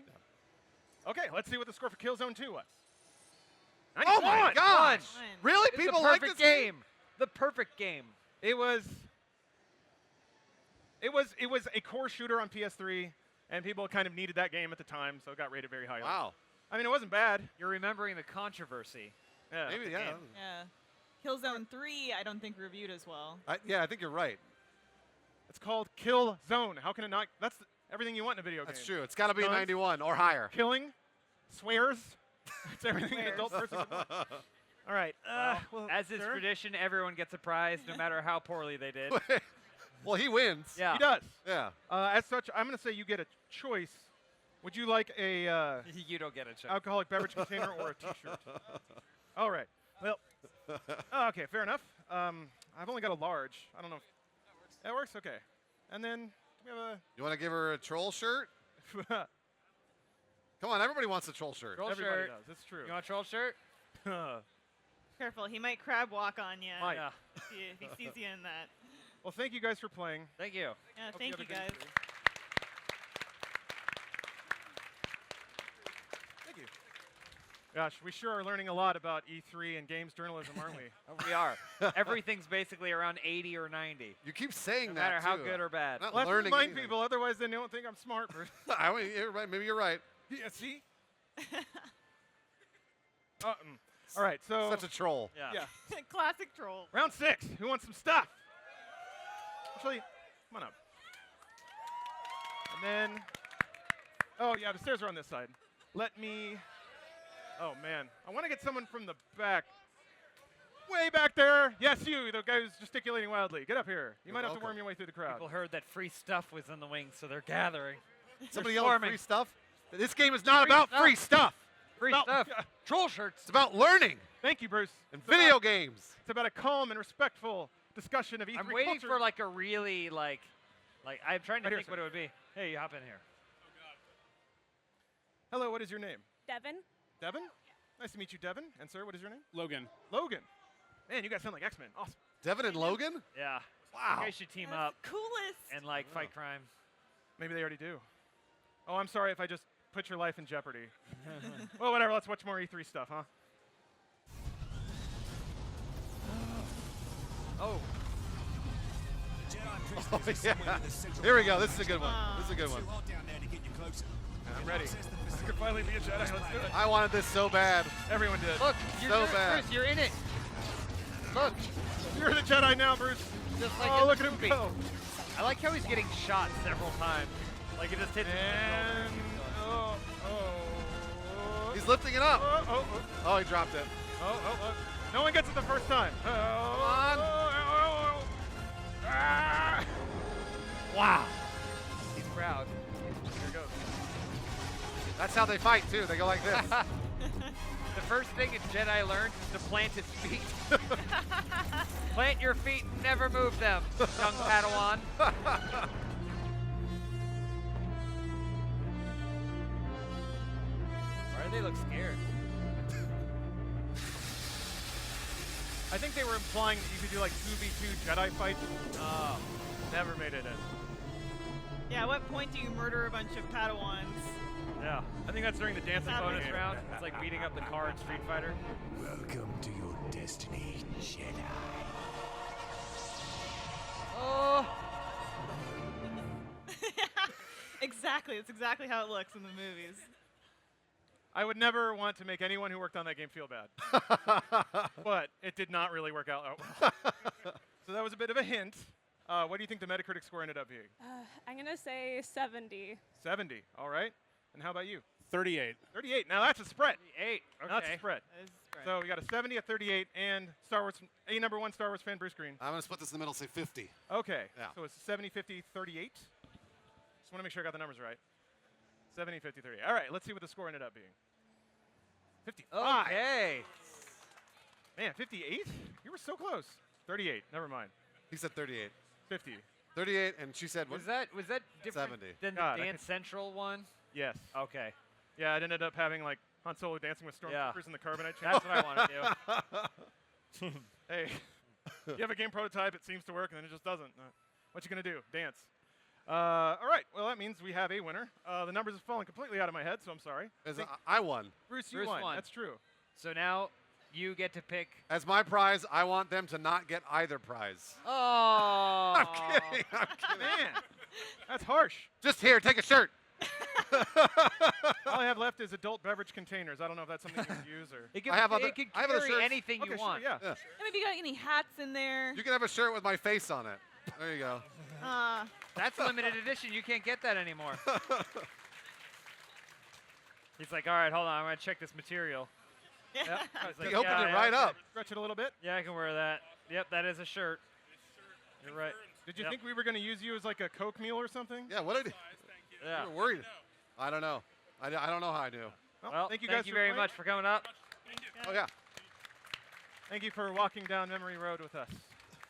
Okay. Let's see what the score for Killzone 2 was. Oh my 91. gosh! Fun. Really? It's People the like perfect this game? The perfect game. It was a core shooter on PS3, and people kind of needed that game at the time, so it got rated very highly. Wow. I mean, it wasn't bad. You're remembering the controversy. Yeah. Maybe, the yeah. game. Yeah. Killzone 3, I don't think reviewed as well. Yeah, I think you're right. It's called Killzone. How can it not? That's everything you want in a video game. That's true. It's got to be a Guns, 91 or higher. Killing, swears, It's everything an adult person would want. All right. Well, as is tradition, everyone gets a prize, no matter how poorly they did. Well, he wins. Yeah. He does. Yeah. As such, I'm going to say you get a choice. Would you like a You don't get a choice. alcoholic beverage container or a T-shirt? All right. Well, okay, fair enough. I've only got a large. I don't know. That works. Okay. And then we have You want to give her a troll shirt? Come on, everybody wants a troll shirt. Troll everybody shirt. does. It's true. You want a troll shirt? Careful, he might crab walk on you Might. Yeah. if he sees you in that. Well, thank you guys for playing. Thank you. Yeah, Hope thank have you a good guys. day. Thank you. Gosh, we sure are learning a lot about E3 and games journalism, aren't we? We are. Everything's basically around 80 or 90. You keep saying No that, matter how too. good or bad. Not Well, I have to learning remind anything. people, otherwise they don't think I'm smart. Bruce. You're right. Maybe you're right. Yeah, see? All right, so Such a troll. Yeah. Classic troll. round 6. Who wants some stuff? Actually, come on up. And then, oh yeah, the stairs are on this side. Let me. Oh man, I want to get someone from the back. Way back there. Yes, you, the guy who's gesticulating wildly. Get up here. You might have to welcome. worm your way through the crowd. People heard that free stuff was in the wings, so they're gathering. Somebody They're yelling swarming. free stuff? This game is not Free about stuff. free stuff. Free Well, stuff. yeah. Troll shirts. It's about learning Thank you, Bruce. and It's about- video games. It's about a calm and respectful discussion of E3 I'm waiting culture. for like a really like I'm trying to Right here, think what it would be. Hey, you hop in here. Hello, what is your name? Devin. Devin? Nice to meet you, Devin. And sir, what is your name? Logan. Logan. Man, you guys sound like X-Men. Awesome. Devin and Logan? Yeah. Wow. You guys should team That's up coolest. and like fight crime. Maybe they already do. Oh, I'm sorry if I just put your life in jeopardy. Well, whatever. Let's watch more E3 stuff, huh? Oh. Oh, yeah. Here we go. This is a good one. This is a good one. I'm ready. I could finally be a Jedi. Let's do it. I wanted this so bad. Everyone did. Look, you're So bad. Bruce, you're in it. Look, You're the Jedi now, Bruce. just like Oh, in look the at him movie. go. I like how he's getting shot several times. Like it just hits him. And oh. He's lifting it up. Oh. Oh, he dropped it. Oh. No one gets it the first time. on. Ah. Wow. He's proud. Here goes. That's how they fight, too. They go like this. The first thing a Jedi learns is to plant his feet. Plant your feet and never move them, young Padawan. Why do they look scared? I think they were implying that you could do like 2v2 Jedi fights. Oh, never made it in. Yeah, at what point do you murder a bunch of Padawans? Yeah, I think that's during the dancing Not bonus Bonus round. It's like beating up the car in Street Fighter. Welcome to your destiny, Jedi. Oh. Exactly. It's exactly how it looks in the movies. I would never want to make anyone who worked on that game feel bad. But it did not really work out well. So that was a bit of a hint. What do you think the Metacritic score ended up being? I'm going to say 70. 70. All right. And how about you? 38. 38. Now that's a spread. 8. Now that's a Okay. spread. That is great. So we got a 70, a 38, and Star Wars, a number one Star Wars fan, Bruce Green. I'm going to split this in the middle, say 50. Okay. Yeah. So it's 70, 50, 38. Just want to make sure I got the numbers right. 70, 50, 38. All right. Let's see what the score ended up being. 55. Okay. Man, 58? You were so close. 38. Never mind. He said 38. 50. 38, and she said, what? Was that different 70. than God, the I Dance Central one? Yes. Okay. Yeah, it ended up having like Han Solo dancing with stormtroopers Yeah. in the carbonite chamber. That's what I want to do. Hey, you have a game prototype, it seems to work, and then it just doesn't. What you gonna do? Dance. All right. Well, that means we have a winner. The numbers have fallen completely out of my head, so I'm sorry. I won. Bruce, you Bruce won. won. That's true. So now you get to pick. As my prize, I want them to not get either prize. Oh. I'm kidding. I'm kidding. Man, that's harsh. Just here, take a shirt. All I have left is adult beverage containers. I don't know if that's something you can use or. It could, I have other- it could I have other carry shirts. anything Okay, you sure, want. yeah. Yeah. And maybe you got any hats in there? You can have a shirt with my face on it. There you go. That's limited edition. You can't get that anymore. He's like, all right, hold on, I'm gonna check this material. Yeah. Yep. I was He like, opened yeah, it right yeah, up. Stretch it a little bit. Yeah, I can wear that. Yep, that is a shirt. You're right. Did you Yep. think we were going to use you as like a Coke mule or something? Yeah, what did Yeah. you were worried? I don't know. I don't know how I do. Well, thank you guys for very playing. much for coming up. Oh, yeah. Thank you for walking down memory road with us.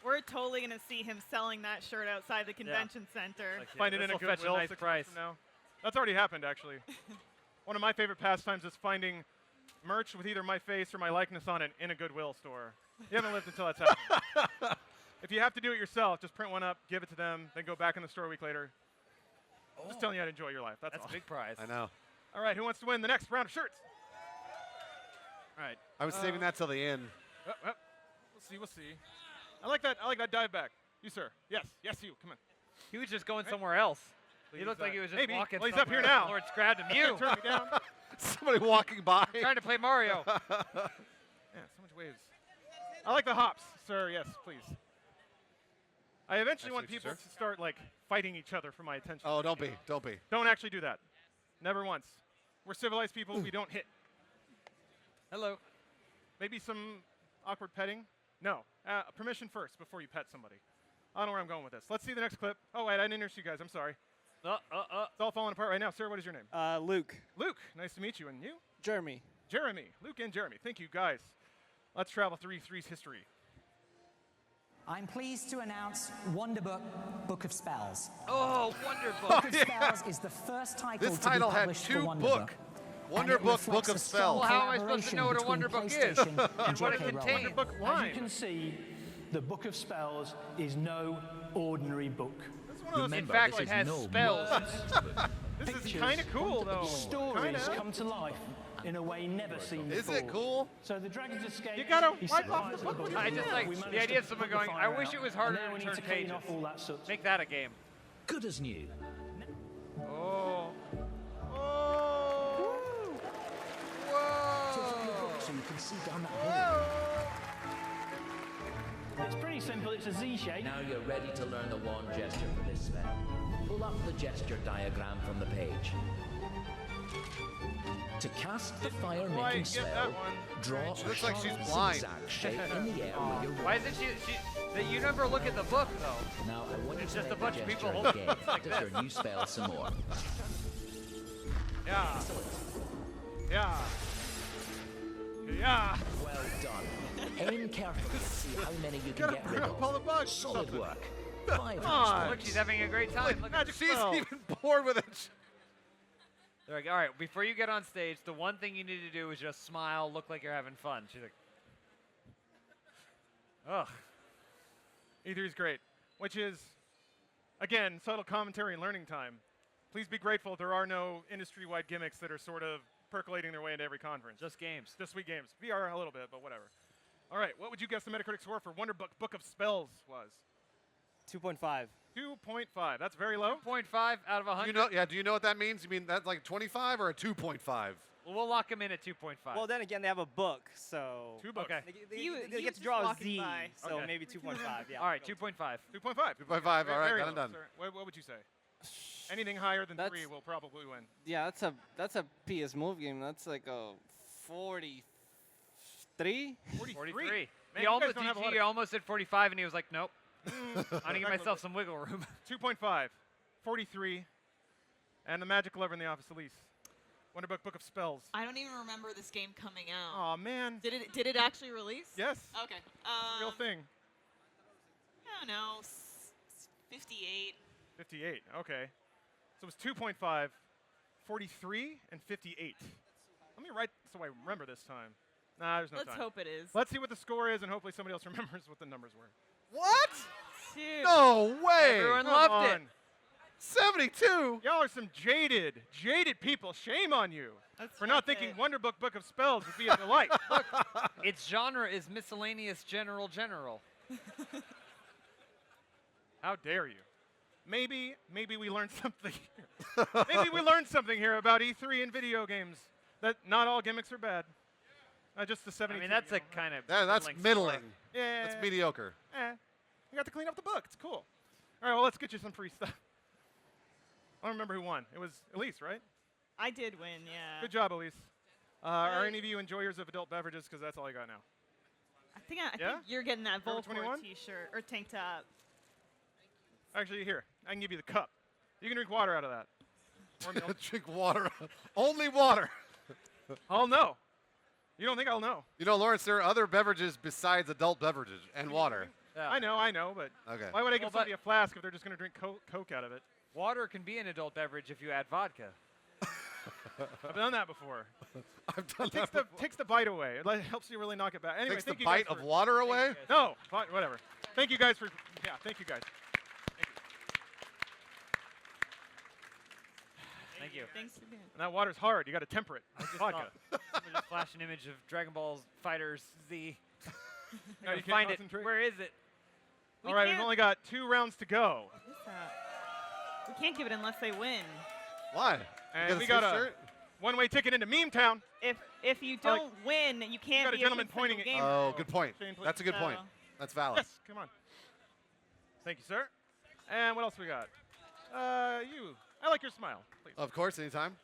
We're totally going to see him selling that shirt outside the convention center. Like, Find it in a this'll fetch Goodwill a nice 6 price. months from now. That's already happened, actually. One of my favorite pastimes is finding merch with either my face or my likeness on it in a Goodwill store. You haven't lived until that's happened. If you have to do it yourself, just print one up, give it to them, then go back in the store a week later. Just telling you how to enjoy your life. That's That's all. a big prize. I know. All right, who wants to win the next round of shirts? All right. I was saving that till the end. We'll see. We'll see. I like that dive back. You, sir. Yes. Yes, you. Come on. He was just going somewhere else. He Please, looked like he was just maybe. walking. Well, he's up here somewhere. now. Lord's grabbed him. You. Turn me down. Somebody walking by. Trying to play Mario. Yeah, so much waves. I like the hops, sir. Yes, please. I eventually want people to start like fighting each other for my attention. Oh, don't be. Don't be. Don't actually do that. Never once. We're civilized people. We don't hit. Hello. Maybe some awkward petting. No. Permission first before you pet somebody. I don't know where I'm going with this. Let's see the next clip. Oh, wait, I didn't introduce you guys. I'm sorry. It's all falling apart right now. Sir, what is your name? Luke. Luke. Nice to meet you. And you? Jeremy. Jeremy. Luke and Jeremy. Thank you, guys. Let's travel through E3's history. I'm pleased to announce Wonderbook, Book of Spells. Oh, Wonderbook. Book of Spells is the first title This to be title had published for two Wonderbook. book. Wonderbook, Book of Spells. Well, how am I supposed to know what a Wonderbook is and what it contains? As you can see, the Book of Spells is no ordinary book. In fact, it has spells. This is kind of cool, though. Stories come to life in a way never seen before. Is it cool? So the Dragon's Escape. You gotta is wipe set off right the at book. bottom I of the just book. like We the managed idea to of someone put the going, fire I wish out, it was and harder now we to need turn clean pages. off all that soot. Make that a game. Good as new. Oh. So you can see down that hole. It's pretty simple. It's a Z shape. Now you're ready to learn the wand gesture for this spell. Pull up the gesture diagram from the page. To cast the fire-making spell, draw a Looks like she's sharp blind. zigzag shape in the air with your Why isn't she you never look at the book, though. Now I want It's you just to a make bunch the of people gesture holding again. like Does your this. new spell some more. Yeah. Yeah. Yeah. Well done. Aim carefully to see how many you can get rid All the of. bugs. Solid work. 5 on. Look, she's having a great time. Look at She's even bored with it. They're like, all right, before you get on stage, the one thing you need to do is just smile, look like you're having fun. She's like, ugh. E3 is great, which is, again, subtle commentary and learning time. Please be grateful there are no industry-wide gimmicks that are sort of percolating their way into every conference. Just games. Just sweet games. VR a little bit, but whatever. All right, what would you guess the Metacritic score for Wonderbook Book of Spells was? 2.5. 2.5. That's very low. 0.5 out of 100. Do you know what that means? You mean that's like 25 or a 2.5? Well, we'll lock him in at 2.5. Well, then again, they have a book, so. 2 books. Okay. They get to draw a Z, so maybe 2.5. Yeah. All right, 2.5. 2.5. 2.5. All right, Very got it low, done. sir. What would you say? Anything higher than 3 will probably win. Yeah, that's a PS Move game. That's like a 43. 43. Man, He you guys don't have a lot he of- almost said 45, and he was like, nope. I'm going to give myself some wiggle room. 2.5. 43. And the magic lover in the office, Elise. Wonderbook Book of Spells. I don't even remember this game coming out. Aw, man. Did it actually release? Yes. Okay. Real thing. I don't know. 58. 58. Okay. So it was 2.5, 43, and 58. Let me write so I remember this time. Nah, there's no Let's time. hope it is. Let's see what the score is, and hopefully somebody else remembers what the numbers were. What? Dude. No way. Everyone Come loved on. it. 72. Y'all are some jaded people. Shame on you for not thinking Wonderbook Book of Spells would be a delight. Look, its genre is miscellaneous general. How dare you? Maybe we learned something here. Maybe we learned something here about E3 and video games. That not all gimmicks are bad. Just the 72. I mean, that's a kind of That's middling. Yeah. That's mediocre. You got to clean up the book. It's cool. All right, well, let's get you some free stuff. I don't remember who won. It was Elise, right? I did win, yeah. Good job, Elise. Are any of you enjoyers of adult beverages? Because that's all I got now. I think you're getting that Number Volcor 21? t-shirt or tank top. Actually, here, I can give you the cup. You can drink water out of that. Or milk. Drink water. Only water. I'll know. You don't think I'll know? You know, Lawrence, there are other beverages besides adult beverages and water. Yeah. I know, but Okay. why would I give Well, somebody a flask if they're just going to drink Coke out of it? Water can be an adult beverage if you add vodka. I've done that before. I've done It takes the bite away. It helps you really knock it back. Anyway, Takes the thank you guys bite of for- water away? No, fine, whatever. Thank you guys for, thank you guys. Thank you. Thanks again. And that water's hard. You got to temper it. I just Vodka. thought someone just flashed an image of Dragon Ball Fighters Z. No, Gotta you can't find it. concentrate. Where is it? All right, we've only got 2 rounds to go. What's that? We can't give it unless they win. Why? And we got a one-way ticket into Meme Town. If you don't win, you can't got a be gentleman a pointing gamer. Oh, good point. Shane, please. That's a good point. That's valid. Yes, come on. Thank you, sir. And what else we got? You. I like your smile, please. Of course, anytime.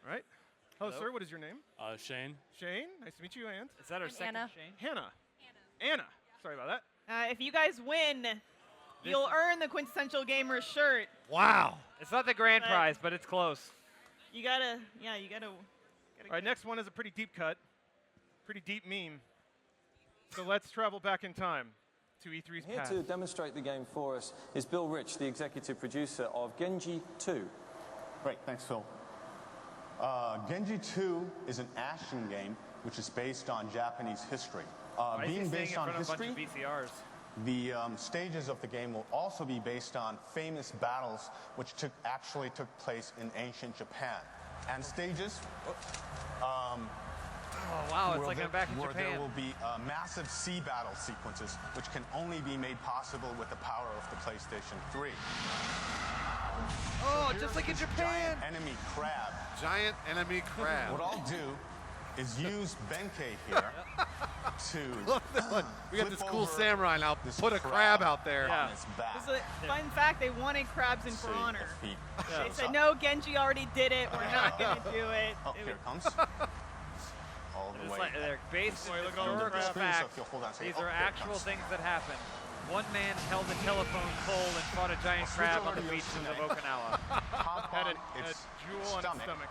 All right. Hello, Hello. sir. What is your name? Shane. Shane. Nice to meet you. And Is that our I'm second Anna. Shane? Hannah. Anna. Sorry about that. If you guys win, you'll earn the Quintessential Gamer shirt. Wow. It's not the grand But- prize, but it's close. You gotta. All right. Next one is a pretty deep cut. Pretty deep meme. So let's travel back in time to E3's Here past. to demonstrate the game for us is Bill Rich, the executive producer of Genji 2. Great, thanks, Phil. Genji 2 is an action game which is based on Japanese history. Why is he Being staying based in on front of a bunch history, of VCRs? the stages of the game will also be based on famous battles which actually took place in ancient Japan. And stages, Oh, wow, it's like I'm back in where Japan. there will be massive sea battle sequences which can only be made possible with the power of the PlayStation 3. Oh, So just here's like in this Japan. Giant enemy crab. Giant enemy crab. What I'll do is use Benkei here to Look, we got flip this cool over samurai now. this Put a crab out there. on its back. This is a fun fact. They wanted crabs in So For your Honor. feet They shows said, up. no, Genji already did it. We're not going to do it. Oh, It here was- it comes. All the It's way. like they're based Boy, in look at all the historical crap. Screen, so facts. if you'll hold on, say, These oh, are here it actual comes. things that happened. One man held a telephone pole and fought a giant Switch crab over on the to beaches of Yoshine. Okinawa. Hop Had on a its jewel on its stomach, stomach.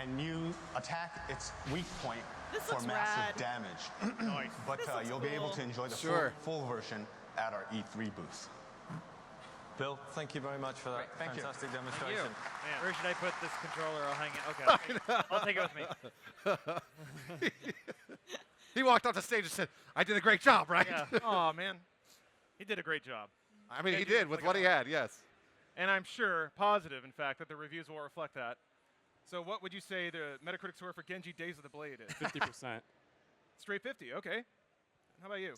and you attack its weak point This for looks massive rad. damage. Nice. But This looks you'll be able cool. to enjoy the Sure. full version at our E3 booth. Bill, thank you very much for that Thank you. fantastic Thank you. demonstration. Man, where should I put this controller? I'll hang it. Okay, I'll take it with me. He walked off the stage and said, I did a great job, right? Yeah. Oh man, he did a great job. I mean, he Genji did was with like what a- he had, yes. And I'm sure, positive, in fact, that the reviews will reflect that. So what would you say the Metacritic score for Genji Days of the Blade is? 50%. Straight 50, okay. How about you?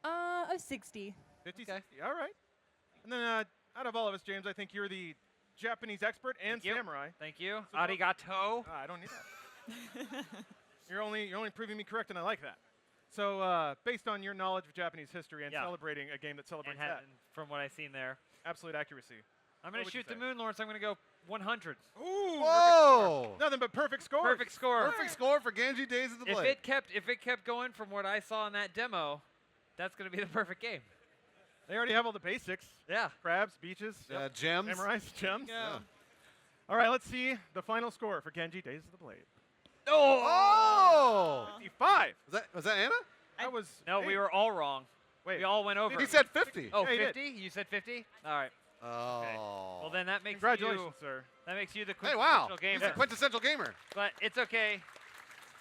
A 60. 50, 60, all right. And then out of all of us, James, I think you're the Japanese expert and Thank you. samurai. Thank you. So what- Arigato. I don't need that. you're only proving me correct, and I like that. So based on your knowledge of Japanese history and Yeah. celebrating a game that celebrates And that, from what I've seen there, absolute accuracy. I'm What going to would you shoot the say? moon, Lawrence. I'm going to go 100. Ooh, Whoa! nothing but perfect score. Perfect score. Perfect score for Genji Days of the If Blade. it kept going from what I saw in that demo, that's going to be the perfect game. They already have all the basics. Yeah. Crabs, beaches, Gems. samurais, gems. Yeah. All right, let's see the final score for Genji Days of the Blade. Oh! 55. Was that Anna? That was No, we were all wrong. Wait. We all went over. He said 50. Oh, Yeah, he did. 50? You said 50? All right. Oh. Okay. Well, then that makes Congratulations, you sir. that makes you the Hey, wow. quintessential He's gamer. a quintessential gamer. But it's okay.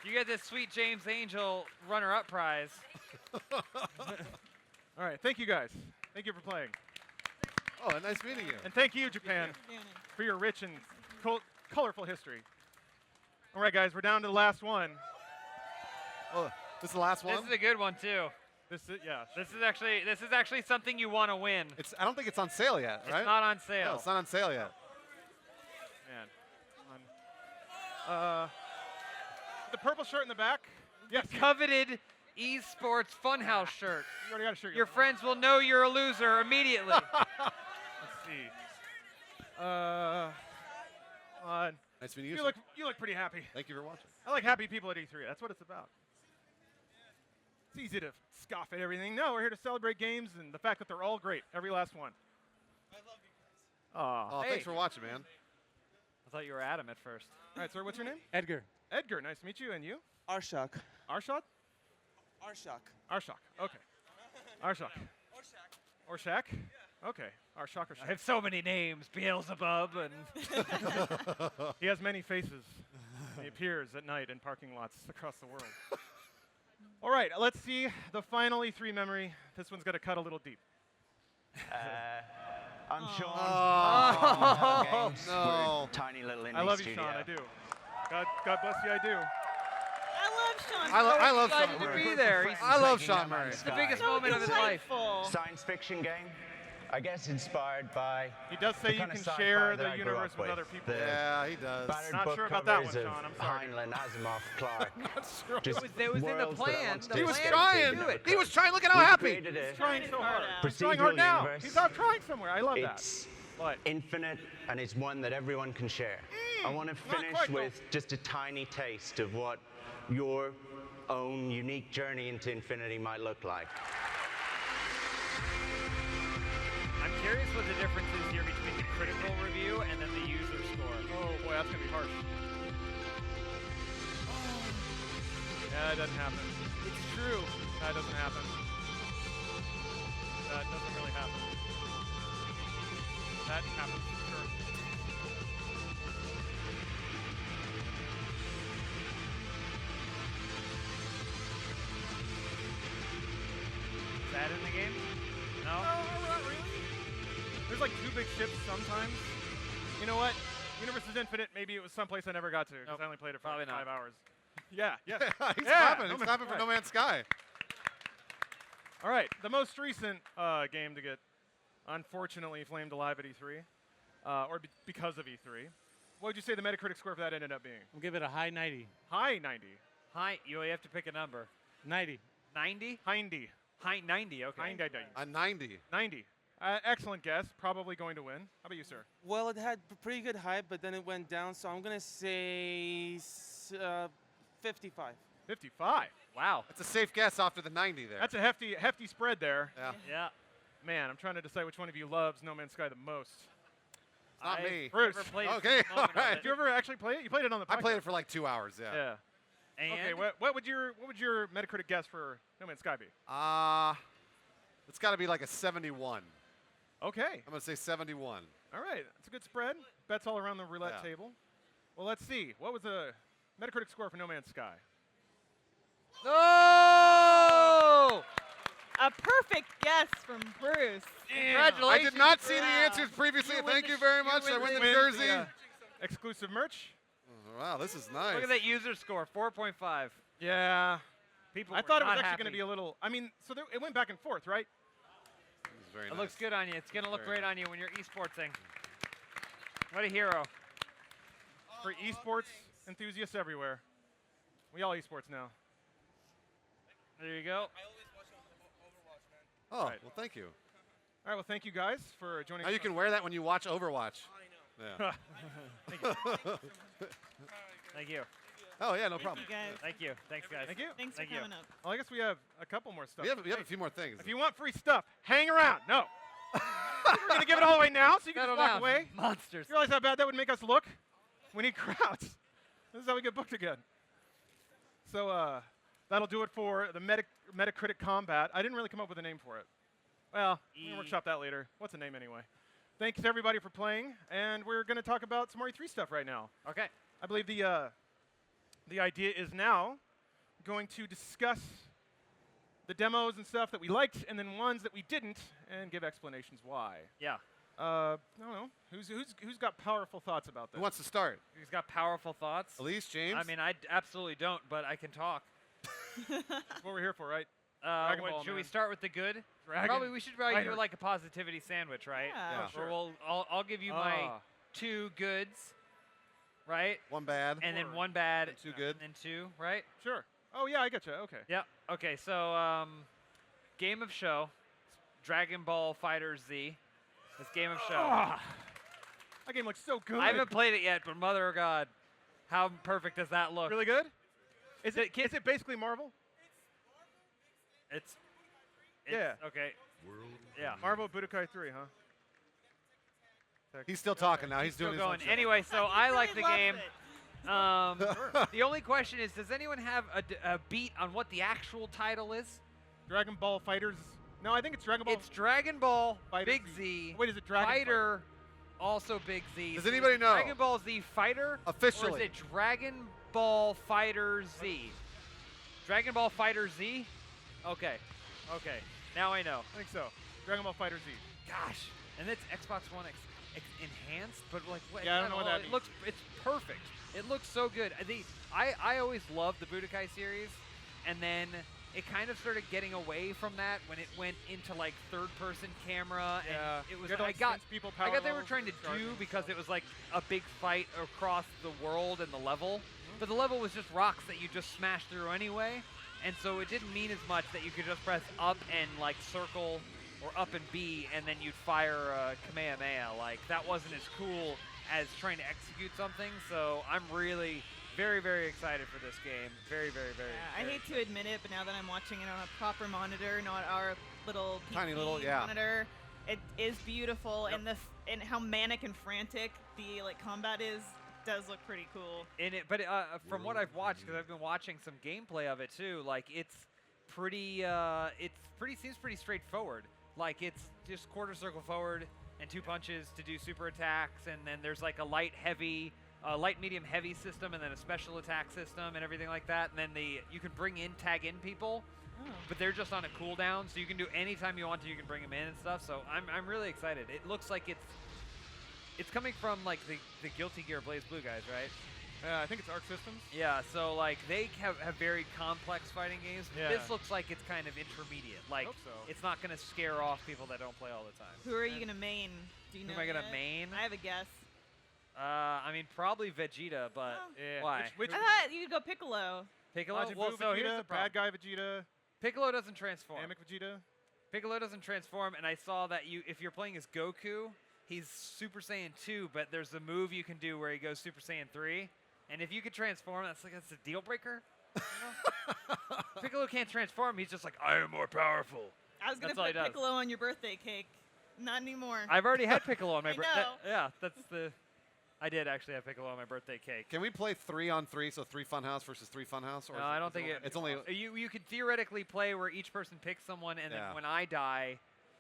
You get this sweet James Angel runner-up prize. All right, thank you guys. Thank you for playing. Oh, nice meeting you. And thank you, Japan, for your rich and colorful history. All right, guys, we're down to the last one. Oh, this is the last one? This is a good one too. This is This is actually something you want to win. I don't think it's on sale yet, right? It's not on sale. No, it's not on sale yet. Man. The purple shirt in the back. Yes. Coveted esports Funhaus shirt. You already got a shirt. Your friends will know you're a loser immediately. Let's see. Nice meeting you. You look pretty happy. Thank you for watching. I like happy people at E3. That's what it's about. It's easy to scoff at everything. No, we're here to celebrate games and the fact that they're all great. Every last one. I love you guys. Oh, thanks for watching, man. I thought you were Adam at first. All right, sir, what's your name? Edgar. Edgar, nice to meet you. And you? Arshak. Arshad? Arshak. Arshak, okay. Arshak. Orshak? Okay. Arshak or I have so many names. Beelzebub and... He has many faces. He appears at night in parking lots across the world. All right, let's see the final E3 memory. This one's got to cut a little deep. I'm Sean. Oh, no. Tiny little indie I love you, studio. Sean, I do. God bless you, I do. I love Sean. I love Sean Excited to Murray. be there. I love Sean Murray. It's the biggest So moment of his life. delightful. Science fiction game. I guess inspired by. He does say the you kind of can sci-fi share that the I grew universe up with other people. Yeah, he does. Battered Not book sure about that covers one, of Sean, I'm sorry. Heinlein, Asimov, Clarke. Not sure. Just It was in the worlds that I plan. once The He was plan trying. to do it. He was trying. Look at how We happy. created a He's trying so hard. out. He's trying hard procedural now. universe. He's out trying somewhere. I love that. It's But infinite, and it's one that everyone can share. I want to not finish quite, though. with just a tiny taste of what your own unique journey into infinity might look like. I'm curious what the difference is here between the critical review and then the user score. oh boy, that's gonna be harsh. Yeah, that doesn't happen. It's true. That doesn't happen. That doesn't really happen. That happens. Sure. Is that in the game? No? Not really. There's like two big ships sometimes. You know what? Universe is Infinite. Maybe it was someplace I never got to because I only played it for Probably like 5 not. hours. Yeah, yeah. He's Yeah, clapping. He's No clapping Man's for No Man's Sky. All right, the most recent game to get unfortunately flamed alive at E3, or because of E3. What would you say the Metacritic score for that ended up being? I'll give it a high 90. High 90. Hi, you have to pick a number. 90. 90? Hindy. High 90, okay. Hindy. A 90. 90. Excellent guess. Probably going to win. How about you, sir? Well, it had pretty good hype, but then it went down, so I'm going to say 55. 55. Wow. That's a safe guess after the 90 there. That's a hefty spread there. Yeah. Yeah. Man, I'm trying to decide which one of you loves No Man's Sky the most. It's not me. Bruce. Never played Okay, a moment of all right. it. Did you ever actually play it? You played it on the podcast. I played it for like 2 hours, yeah. Yeah. And Okay, what would your Metacritic guess for No Man's Sky be? It's got to be like a 71. Okay. I'm going to say 71. All right. That's a good spread. Bets all around the roulette Yeah. table. Well, let's see. What was the Metacritic score for No Man's Sky? No! A perfect guess from Bruce. Congratulations. I did not see the Yeah. answers previously. You win Thank the you very you much. win I win the Win jersey. Exclusive merch. Oh, wow, this is nice. Look at that user score, 4.5. Yeah. People I were thought it was not actually happy. going to be a little. I mean, so it went back and forth, right? This is very It nice. looks good on you. It's going to look Very great on you when you're esportsing. What a hero. For esports enthusiasts everywhere. We all esports now. There you go. Oh, Right. well, thank you. All right. Well, thank you guys for joining Now us. you can wear that when you watch Overwatch. Yeah. Thank you. Oh, yeah, no Thank problem. you, guys. Thank you. Thanks, guys. Thank you. Thanks Thank for you. coming up. Well, I guess we have a couple more stuff. We have a few more things. If you want free stuff, hang around. No. We're going to give it all away now, so you can Settle just walk down. away. Monsters. You realize how bad that would make us look? We need crowds. This is how we get booked again. So that'll do it for the Metacritic combat. I didn't really come up with a name for it. Well, we can workshop that later. What's the name anyway? Thanks to everybody for playing, and we're going to talk about some more E3 stuff right now. Okay. I believe the idea is now going to discuss the demos and stuff that we liked, and then ones that we didn't, and give explanations why. Yeah. I don't know. Who's got powerful thoughts about this? Who wants to start? He's got powerful thoughts. Elise, James? I mean, I absolutely don't, but I can talk. That's what we're here for, right? Dragon Ball, Should we man. start with the good? Dragon We should probably do Fighter. like a positivity sandwich, right? Yeah. Yeah. Where Sure. I'll give you my 2 goods, right? One bad. And then 1 bad. And 2 good. And 2, right? Sure. Oh yeah, I getcha. Okay. Yep. Okay, so game of show, Dragon Ball Fighter Z. This game of show. That game looks so good. I haven't played it yet, but mother of God, how perfect does that look? Really good? Is it basically Marvel? It's yeah. Okay. Yeah. Marvel Budokai 3, huh? He's still talking now. He's Still doing going. his own Anyway, so I like the loves game. it. The only question is, does anyone have a beat on what the actual title is? Dragon Ball Fighters. No, I think it's Dragon Ball. It's Dragon Ball Fighter Big Z. Z. Wait, is it Dragon Fighter? Also Big Z. Does So anybody is it know? Dragon Ball Z Fighter? Officially. Or is it Dragon Ball Fighter Z? Dragon Ball Fighter Z? Okay. Okay. Now I know. I think so. Dragon Ball Fighter Z. Gosh. And it's Xbox One X enhanced, but like what? Yeah, I don't know what that means. It's perfect. It looks so good. I always loved the Budokai series, and then it kind of started getting away from that when it went into like third-person camera, Yeah. and it was You had to, I like, got sense people I power got they were levels trying to and charging do and because stuff. it was like a big fight across the world and the level, but the level was just rocks that you just smash through anyway, and so it didn't mean as much that you could just press up and like circle or up and B, and then you'd fire a Kamehameha. Like that wasn't as cool as trying to execute something. So I'm really very, very excited for this game. Very, very, very. Yeah, I very hate to admit it, but now that I'm watching it on a proper monitor, not our little Tiny PC little, yeah. monitor, it is beautiful, and and how manic and frantic the combat is does look pretty cool. in it, but from what I've watched, because I've been watching some gameplay of it too, like it's seems pretty straightforward. Like it's just quarter circle forward and 2 punches to do super attacks, and then there's like a light, medium, heavy system, and then a special attack system and everything like that. And then you can tag in people, but they're just on a cooldown, so you can do anytime you want to. You can bring them in and stuff. So I'm really excited. It looks like it's coming from like the Guilty Gear Blaze Blue guys, right? I think it's Arc Systems. Yeah, so like they have very complex fighting games. Yeah. This looks like it's kind of intermediate. Like Hope so. it's not going to scare off people that don't play all the time. Who are you gonna main? Do you Who know? am I gonna yet? main? I have a guess. I mean probably Vegeta, but Yeah. why? Which I thought you'd go Piccolo. Piccolo? Majin Well, Buu so Vegeta, here's the bad problem. guy Vegeta, Piccolo doesn't transform. Namek Vegeta. Piccolo doesn't transform, and I saw that if you're playing as Goku, he's Super Saiyan 2, but there's a move you can do where he goes Super Saiyan 3. And if you could transform, that's a deal breaker. You know? Piccolo can't transform. He's just like, I am more powerful. I was gonna That's all he put does. Piccolo on your birthday cake. Not anymore. I've already had Piccolo on my I birthday. know. Yeah, I did actually have Piccolo on my birthday cake. Can we play 3-on-3, so 3 Funhouse versus 3 Funhouse? Or No, I don't think it's only. You could theoretically play where each person picks someone, and then when I die,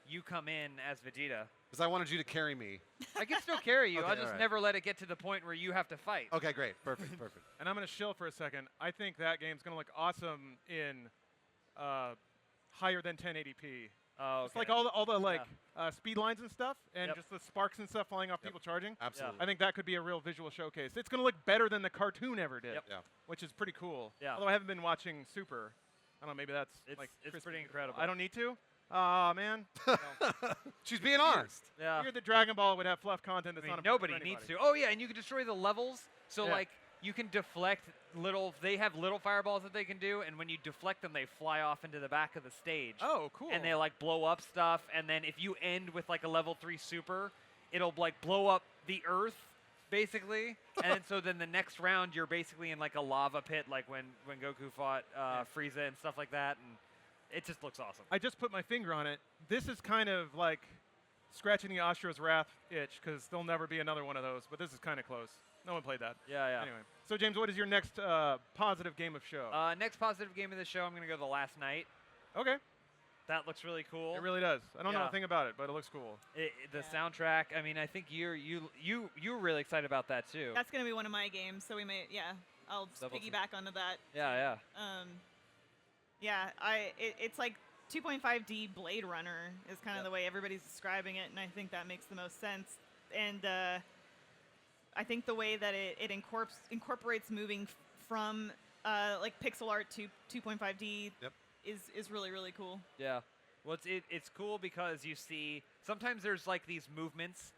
you come in as Vegeta. Because I wanted you to carry me. I can still carry you. Okay, I'll just alright. never let it get to the point where you have to fight. Okay, great. Perfect. And I'm going to shill for a second. I think that game's going to look awesome in higher than 1080p. Oh, It's like all the speed lines and stuff, and just the sparks and stuff flying off people charging. Absolutely. I think that could be a real visual showcase. It's going to look better than the cartoon ever did, Yep. Yeah. which is pretty cool. Yeah. Although I haven't been watching Super. I don't know, maybe that's It's, like it's crispy. pretty incredible. I don't need to? Aw, man. She's being honest. Yeah. Weird that Dragon Ball would have fluff content that's I mean, not important nobody for needs anybody. to. Oh yeah, and you can destroy the levels. So Yeah. like you can deflect they have little fireballs that they can do, and when you deflect them, they fly off into the back of the stage. Oh, cool. And they like blow up stuff, and then if you end with like a level 3 super, it'll like blow up the earth basically. And so then the next round you're basically in like a lava pit, like when Goku fought Frieza and stuff like that, and it just looks awesome. I just put my finger on it. This is kind of like scratching the Asura's Wrath itch, because there'll never be another one of those, but this is kind of close. No one played that. Yeah, yeah. Anyway, so James, what is your next positive game of show? Next positive game of the show, I'm gonna go The Last Night. Okay. That looks really cool. It really does. I don't know Yeah. a thing about it, but it looks cool. The soundtrack. I mean, I think you're really excited about that too. That's gonna be one of my games, so we may I'll just Double piggyback onto that. Yeah, yeah. It's like 2.5D Blade Runner is kind of the way everybody's describing it, and I think that makes the most sense. And I think the way that it incorporates moving from like pixel art to 2.5D is really, really cool. Yeah. Well, it's cool because you see sometimes there's like these movements.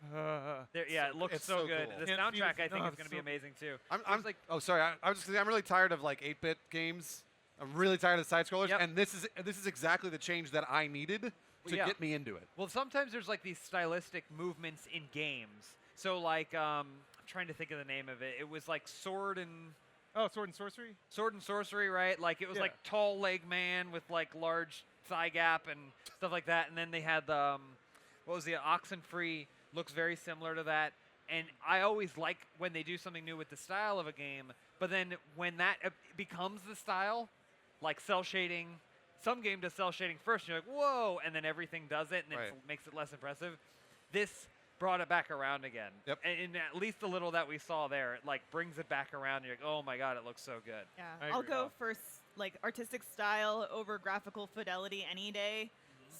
It looks it's so so good. cool. The Can't see soundtrack this I think enough. is going to So be amazing too. I'm like, oh, sorry. I was just saying, I'm really tired of like 8-bit games. I'm really tired of side scrollers, Yep. and this is exactly the change that I needed to Yeah. get me into it. Well, sometimes there's like these stylistic movements in games. So like, I'm trying to think of the name of it. It was like Sword and Sorcery. Sword and Sorcery, right? Like it was Yeah. like tall leg man with like large thigh gap and stuff like that. And then they had the what was the Oxenfree, looks very similar to that. And I always like when they do something new with the style of a game. But then when that becomes the style, like cell shading, some game does cell shading first. And you're like, whoa, and then everything does it, and it makes it less impressive. This brought it back around again. Yep. And at least the little that we saw there, it like brings it back around. And you're like, oh my god, it looks so good. Yeah, I I'll agree. go for like artistic style over graphical fidelity any day.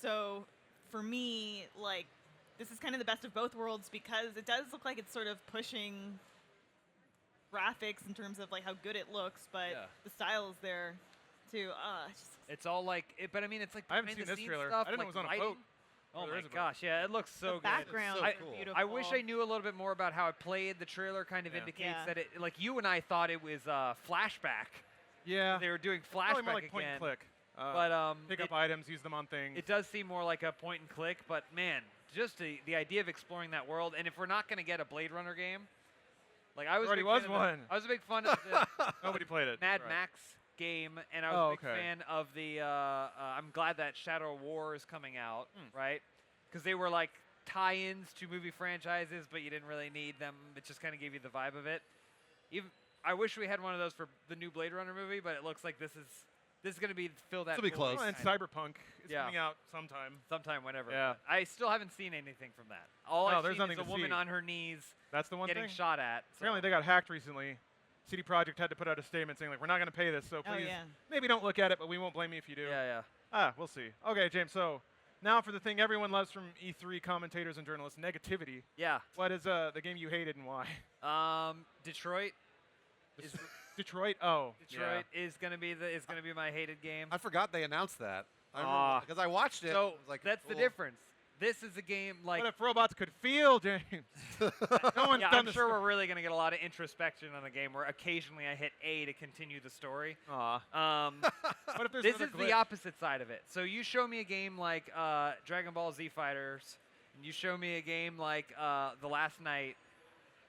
So for me, like this is kind of the best of both worlds because it does look like it's sort of pushing graphics in terms of like how good it looks, but the style is there too. It's all like, but I mean, it's like I haven't seen behind the this scenes trailer. stuff, I didn't know like it was on a lighting. boat. Oh Or there my is a boat. gosh, yeah, it looks so The good. background I, is beautiful. I wish I knew a little bit more about how it played. The trailer kind of indicates Yeah. that it, like you and I thought it was flashback. Yeah. They were doing Probably flashback more like point again. and click. But pick up items, use them on things. it does seem more like a point and click. But man, just the idea of exploring that world, and if we're not going to get a Blade Runner game, like I was Already a big was fan of one. I was a big fan of the Nobody played it. Mad Right. Max game, and I was a big okay. fan of the. I'm glad that Shadow of War is coming out, right? Because they were like tie-ins to movie franchises, but you didn't really need them. It just kind of gave you the vibe of it. Even I wish we had one of those for the new Blade Runner movie, but it looks like this is going to be fill that. This'll be void close. And kind of. Cyberpunk is Yeah. coming out sometime. Sometime, whenever. Yeah. but I still haven't seen anything from that. All No, I've there's seen is nothing a to woman see. on her knees That's the one getting thing. shot at. so- Apparently they got hacked recently. CD Projekt had to put out a statement saying like we're not going to pay this, so Oh, please yeah. maybe don't look at it, but we won't blame you if you do. Yeah. We'll see. Okay, James. So now for the thing everyone loves from E3 commentators and journalists, negativity. Yeah. What is the game you hated and why? Detroit. Is Detroit. Oh, Detroit is gonna be my hated game. I forgot they announced that. Ah. Because I watched it. So it was like, that's the cool. difference. This is a game like. What if robots could feel, James? No one's Yeah, done I'm this. sure we're really gonna get a lot of introspection on the game where occasionally I hit A to continue the story. Aw. What if there's This another is the glitch? opposite side of it. So you show me a game like Dragon Ball Z Fighters, and you show me a game like The Last Night,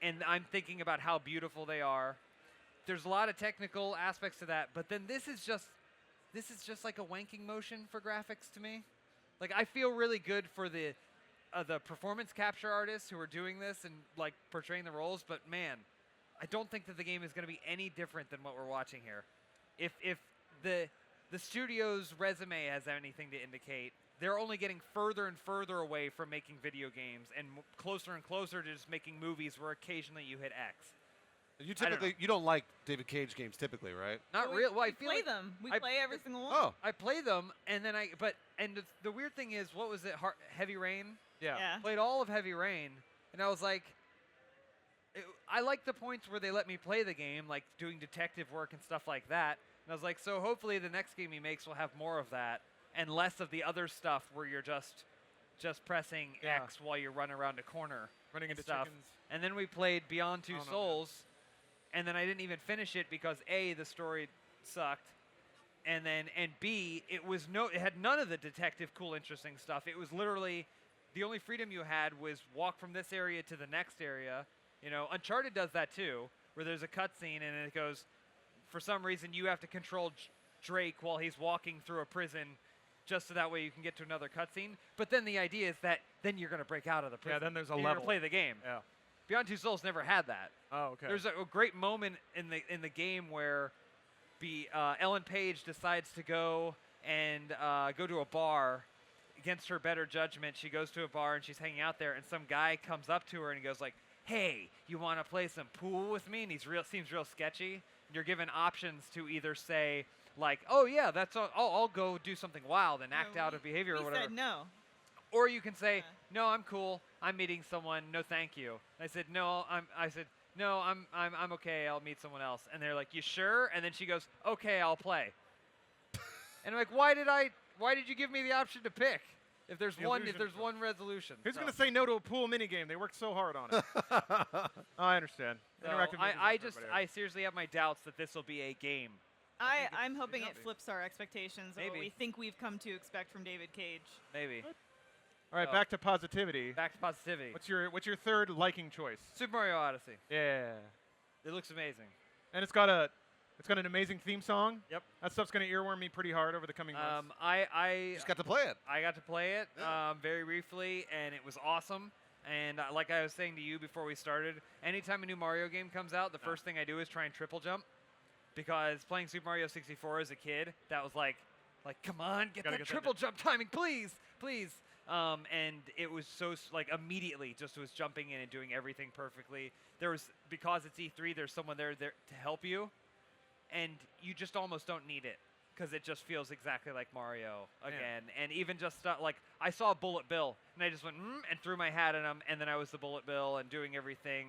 and I'm thinking about how beautiful they are. There's a lot of technical aspects to that, but then this is just like a wanking motion for graphics to me. Like I feel really good for the performance capture artists who are doing this and like portraying the roles, but man, I don't think that the game is going to be any different than what we're watching here. If the studio's resume has anything to indicate, they're only getting further and further away from making video games and closer and closer to just making movies where occasionally you hit X. You don't like David Cage games typically, right? Not Well, real. Well, I we feel play like them. We I- play every single one. Oh. I play them, and then the weird thing is, what was it? Heavy Rain. Yeah. Yeah. Played all of Heavy Rain, and I was like, I like the points where they let me play the game, like doing detective work and stuff like that. And I was like, so hopefully the next game he makes will have more of that and less of the other stuff where you're just pressing Yeah. X while you run around a corner, Running and into stuff. chickens. And then we played Beyond Two Oh, no, man. Souls, and then I didn't even finish it because A, the story sucked, and B, it had none of the detective cool interesting stuff. It was literally the only freedom you had was walk from this area to the next area. You know, Uncharted does that too, where there's a cutscene and it goes, for some reason you have to control Drake while he's walking through a prison, just so that way you can get to another cutscene. But then the idea is that then you're going to break out of the prison. then there's a and you're level. gonna play the game. Yeah. Beyond Two Souls never had that. Oh, okay. There's a great moment in the game where Ellen Page decides to go to a bar against her better judgment. She goes to a bar and she's hanging out there, and some guy comes up to her and he goes like, "Hey, you want to play some pool with me?" And seems real sketchy. And you're given options to either say like, "Oh yeah, that's all, I'll go do something wild and act out of behavior or whatever." Said no. Or you can say, "No, I'm cool. I'm meeting someone. No, thank you." And I said, "No, I'm okay. I'll meet someone else." And they're like, "You sure?" And then she goes, "Okay, I'll play." And I'm like, "Why did you give me the option to pick? If there's The one illusion. resolution." Who's So- going to say no to a pool minigame? They worked so hard on it. I understand. So Interactive movies I are for everybody. seriously have my doubts that this will be a game. I'm hoping it flips our expectations of what Maybe. we think we've come to expect from David Cage. Maybe. All right, So- back to positivity. Back to positivity. What's your third liking choice? Super Mario Odyssey. Yeah. It looks amazing. And it's got an amazing theme song. Yep. That stuff's gonna earworm me pretty hard over the coming months. I just got to play it. I got to play it very briefly, and it was awesome. And like I was saying to you before we started, anytime a new Mario game comes out, the first thing I do is try and triple jump, because playing Super Mario 64 as a kid, that was like, come on, get that triple jump timing, please, please. And it was so like immediately just was jumping in and doing everything perfectly. There was, because it's E3, there's someone there to help you, and you just almost don't need it, because it just feels exactly like Mario again. And even just stuff like, I saw Bullet Bill, and I just went and threw my hat at him, and then I was the Bullet Bill and doing everything.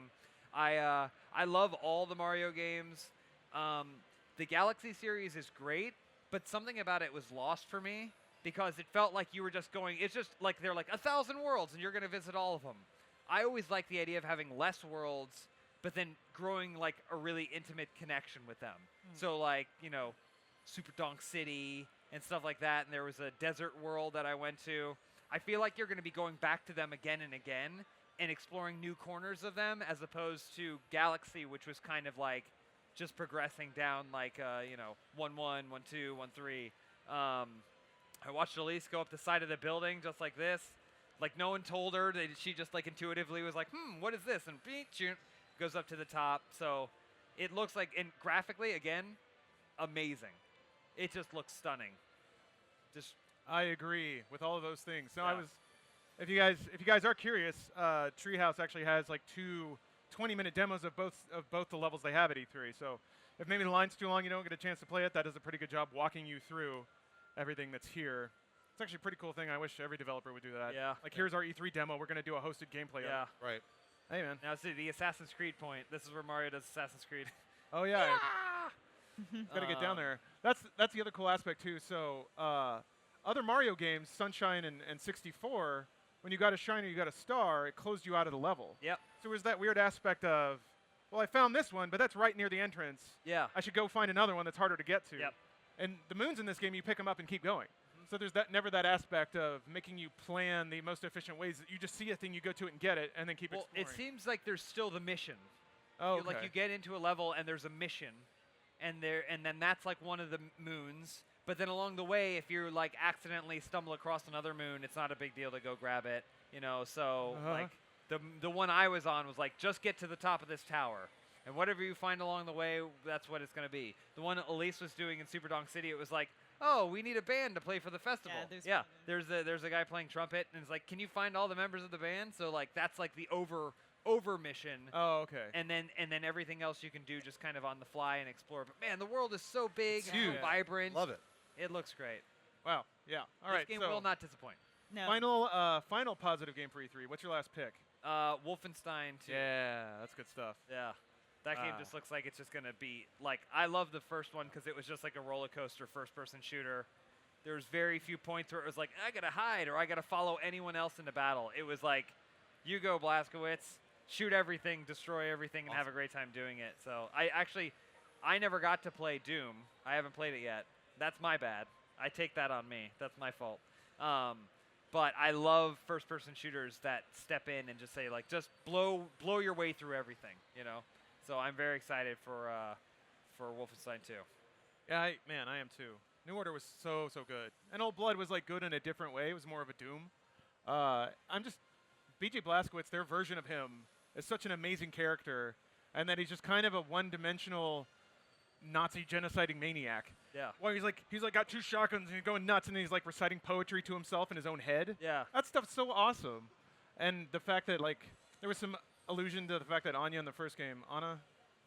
I love all the Mario games. The Galaxy series is great, but something about it was lost for me, because it felt like you were just going, it's just like they're like 1,000 worlds and you're going to visit all of them. I always like the idea of having less worlds, but then growing like a really intimate connection with them. So like, you know, Super Donk City and stuff like that, and there was a desert world that I went to. I feel like you're going to be going back to them again and again and exploring new corners of them, as opposed to Galaxy, which was kind of like just progressing down like, 1-1, 1-2, 1-3. I watched Elise go up the side of the building just like this. Like no one told her. She just like intuitively was like, what is this? And goes up to the top. So it looks like, and graphically, again, amazing. It just looks stunning. Just I agree with all of those things. No, Yeah. if you guys are curious, Treehouse actually has like 2 20-minute demos of both the levels they have at E3. So if maybe the line's too long, you don't get a chance to play it, that does a pretty good job walking you through everything that's here. It's actually a pretty cool thing. I wish every developer would do that. Yeah. Like, here's our E3 demo. We're going to do a hosted gameplay Yeah. of it. Right. Hey, man. Now see the Assassin's Creed point. This is where Mario does Assassin's Creed. Oh, yeah. Got to get down there. That's the other cool aspect, too. So other Mario games, Sunshine and 64, when you got a shine or you got a star, it closed you out of the level. Yep. So there's that weird aspect of, well, I found this one, but that's right near the entrance. Yeah. I should go find another one that's harder to get to. Yep. And the moons in this game, you pick them up and keep going. So there's never that aspect of making you plan the most efficient ways. That you just see a thing, you go to it and get it, and then keep exploring. It seems like there's still the mission. Oh, Like you get into a level and there's a mission, and then that's like one of the moons. But then along the way, if you like accidentally stumble across another moon, it's not a big deal to go grab it. So like the one I was on was like, just get to the top of this tower, and whatever you find along the way, that's what it's going to be. The one Elise was doing in Super Donk City, it was like, oh, we need a band to play for the festival. Yeah, there's a guy playing trumpet, and it's like, can you find all the members of the band? So like that's like the over mission. Oh, okay. And then everything else you can do just kind of on the fly and explore. But man, the world is so big, It's so huge. vibrant. Love it. It looks great. Wow. Yeah. All right. This game so will not disappoint. No. Final positive game for E3. What's your last pick? Wolfenstein 2. Yeah, that's good stuff. Yeah. That game just looks like it's just going to be, like, I love the first one because it was just like a roller coaster first-person shooter. There's very few points where it was like, I got to hide or I got to follow anyone else into battle. It was like, you go, Blazkowicz, shoot everything, destroy everything, and have a great time doing it. So I never got to play Doom. I haven't played it yet. That's my bad. I take that on me. That's my fault. But I love first-person shooters that step in and just say, like, just blow your way through everything, So I'm very excited for Wolfenstein 2. Yeah, I am too. New Order was so good, and Old Blood was like good in a different way. It was more of a Doom. B.J. Blazkowicz, their version of him is such an amazing character, and that he's just kind of a one-dimensional Nazi genociding maniac. Yeah. Well, he's like got 2 shotguns and he's going nuts, and he's like reciting poetry to himself in his own head. Yeah. That stuff's so awesome, and the fact that like there was some allusion to the fact that Anya in the first game, Anna,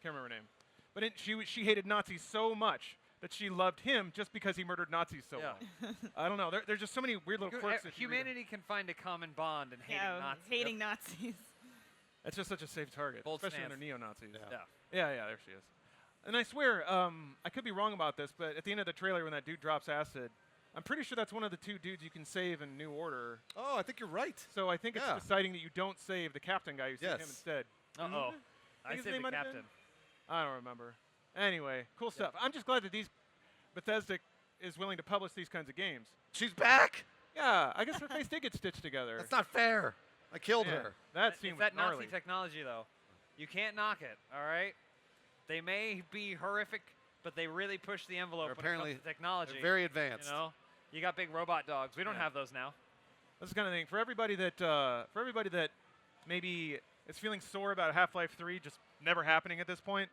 can't remember her name, but she hated Nazis so much that she loved him just because he murdered Nazis so well. I don't know. There's just so many weird little quirks. That Humanity can find a common bond in hating Nazis. It's just such a safe target, Bold especially stance. when they're neo-Nazis. Yeah. Yeah, there she is. And I swear, I could be wrong about this, but at the end of the trailer when that dude drops acid, I'm pretty sure that's one of the 2 dudes you can save in New Order. Oh, I think you're right. So I think it's deciding that you don't save the captain guy, you save him instead. Uh-oh. I his saved name the might have been? captain. I don't remember. Anyway, cool stuff. I'm just glad that these Bethesda is willing to publish these kinds of games. She's back. Yeah, I guess her face did get stitched together. That's not fair. I killed Yeah, her. That seemed It's that gnarly. Nazi technology, though. You can't knock it, all right? They may be horrific, but they really push the envelope when it Apparently, comes to technology. they're very advanced. You know, you got big robot dogs. We don't have those now. That's the kind of thing for everybody that maybe is feeling sore about Half-Life 3 just never happening at this point.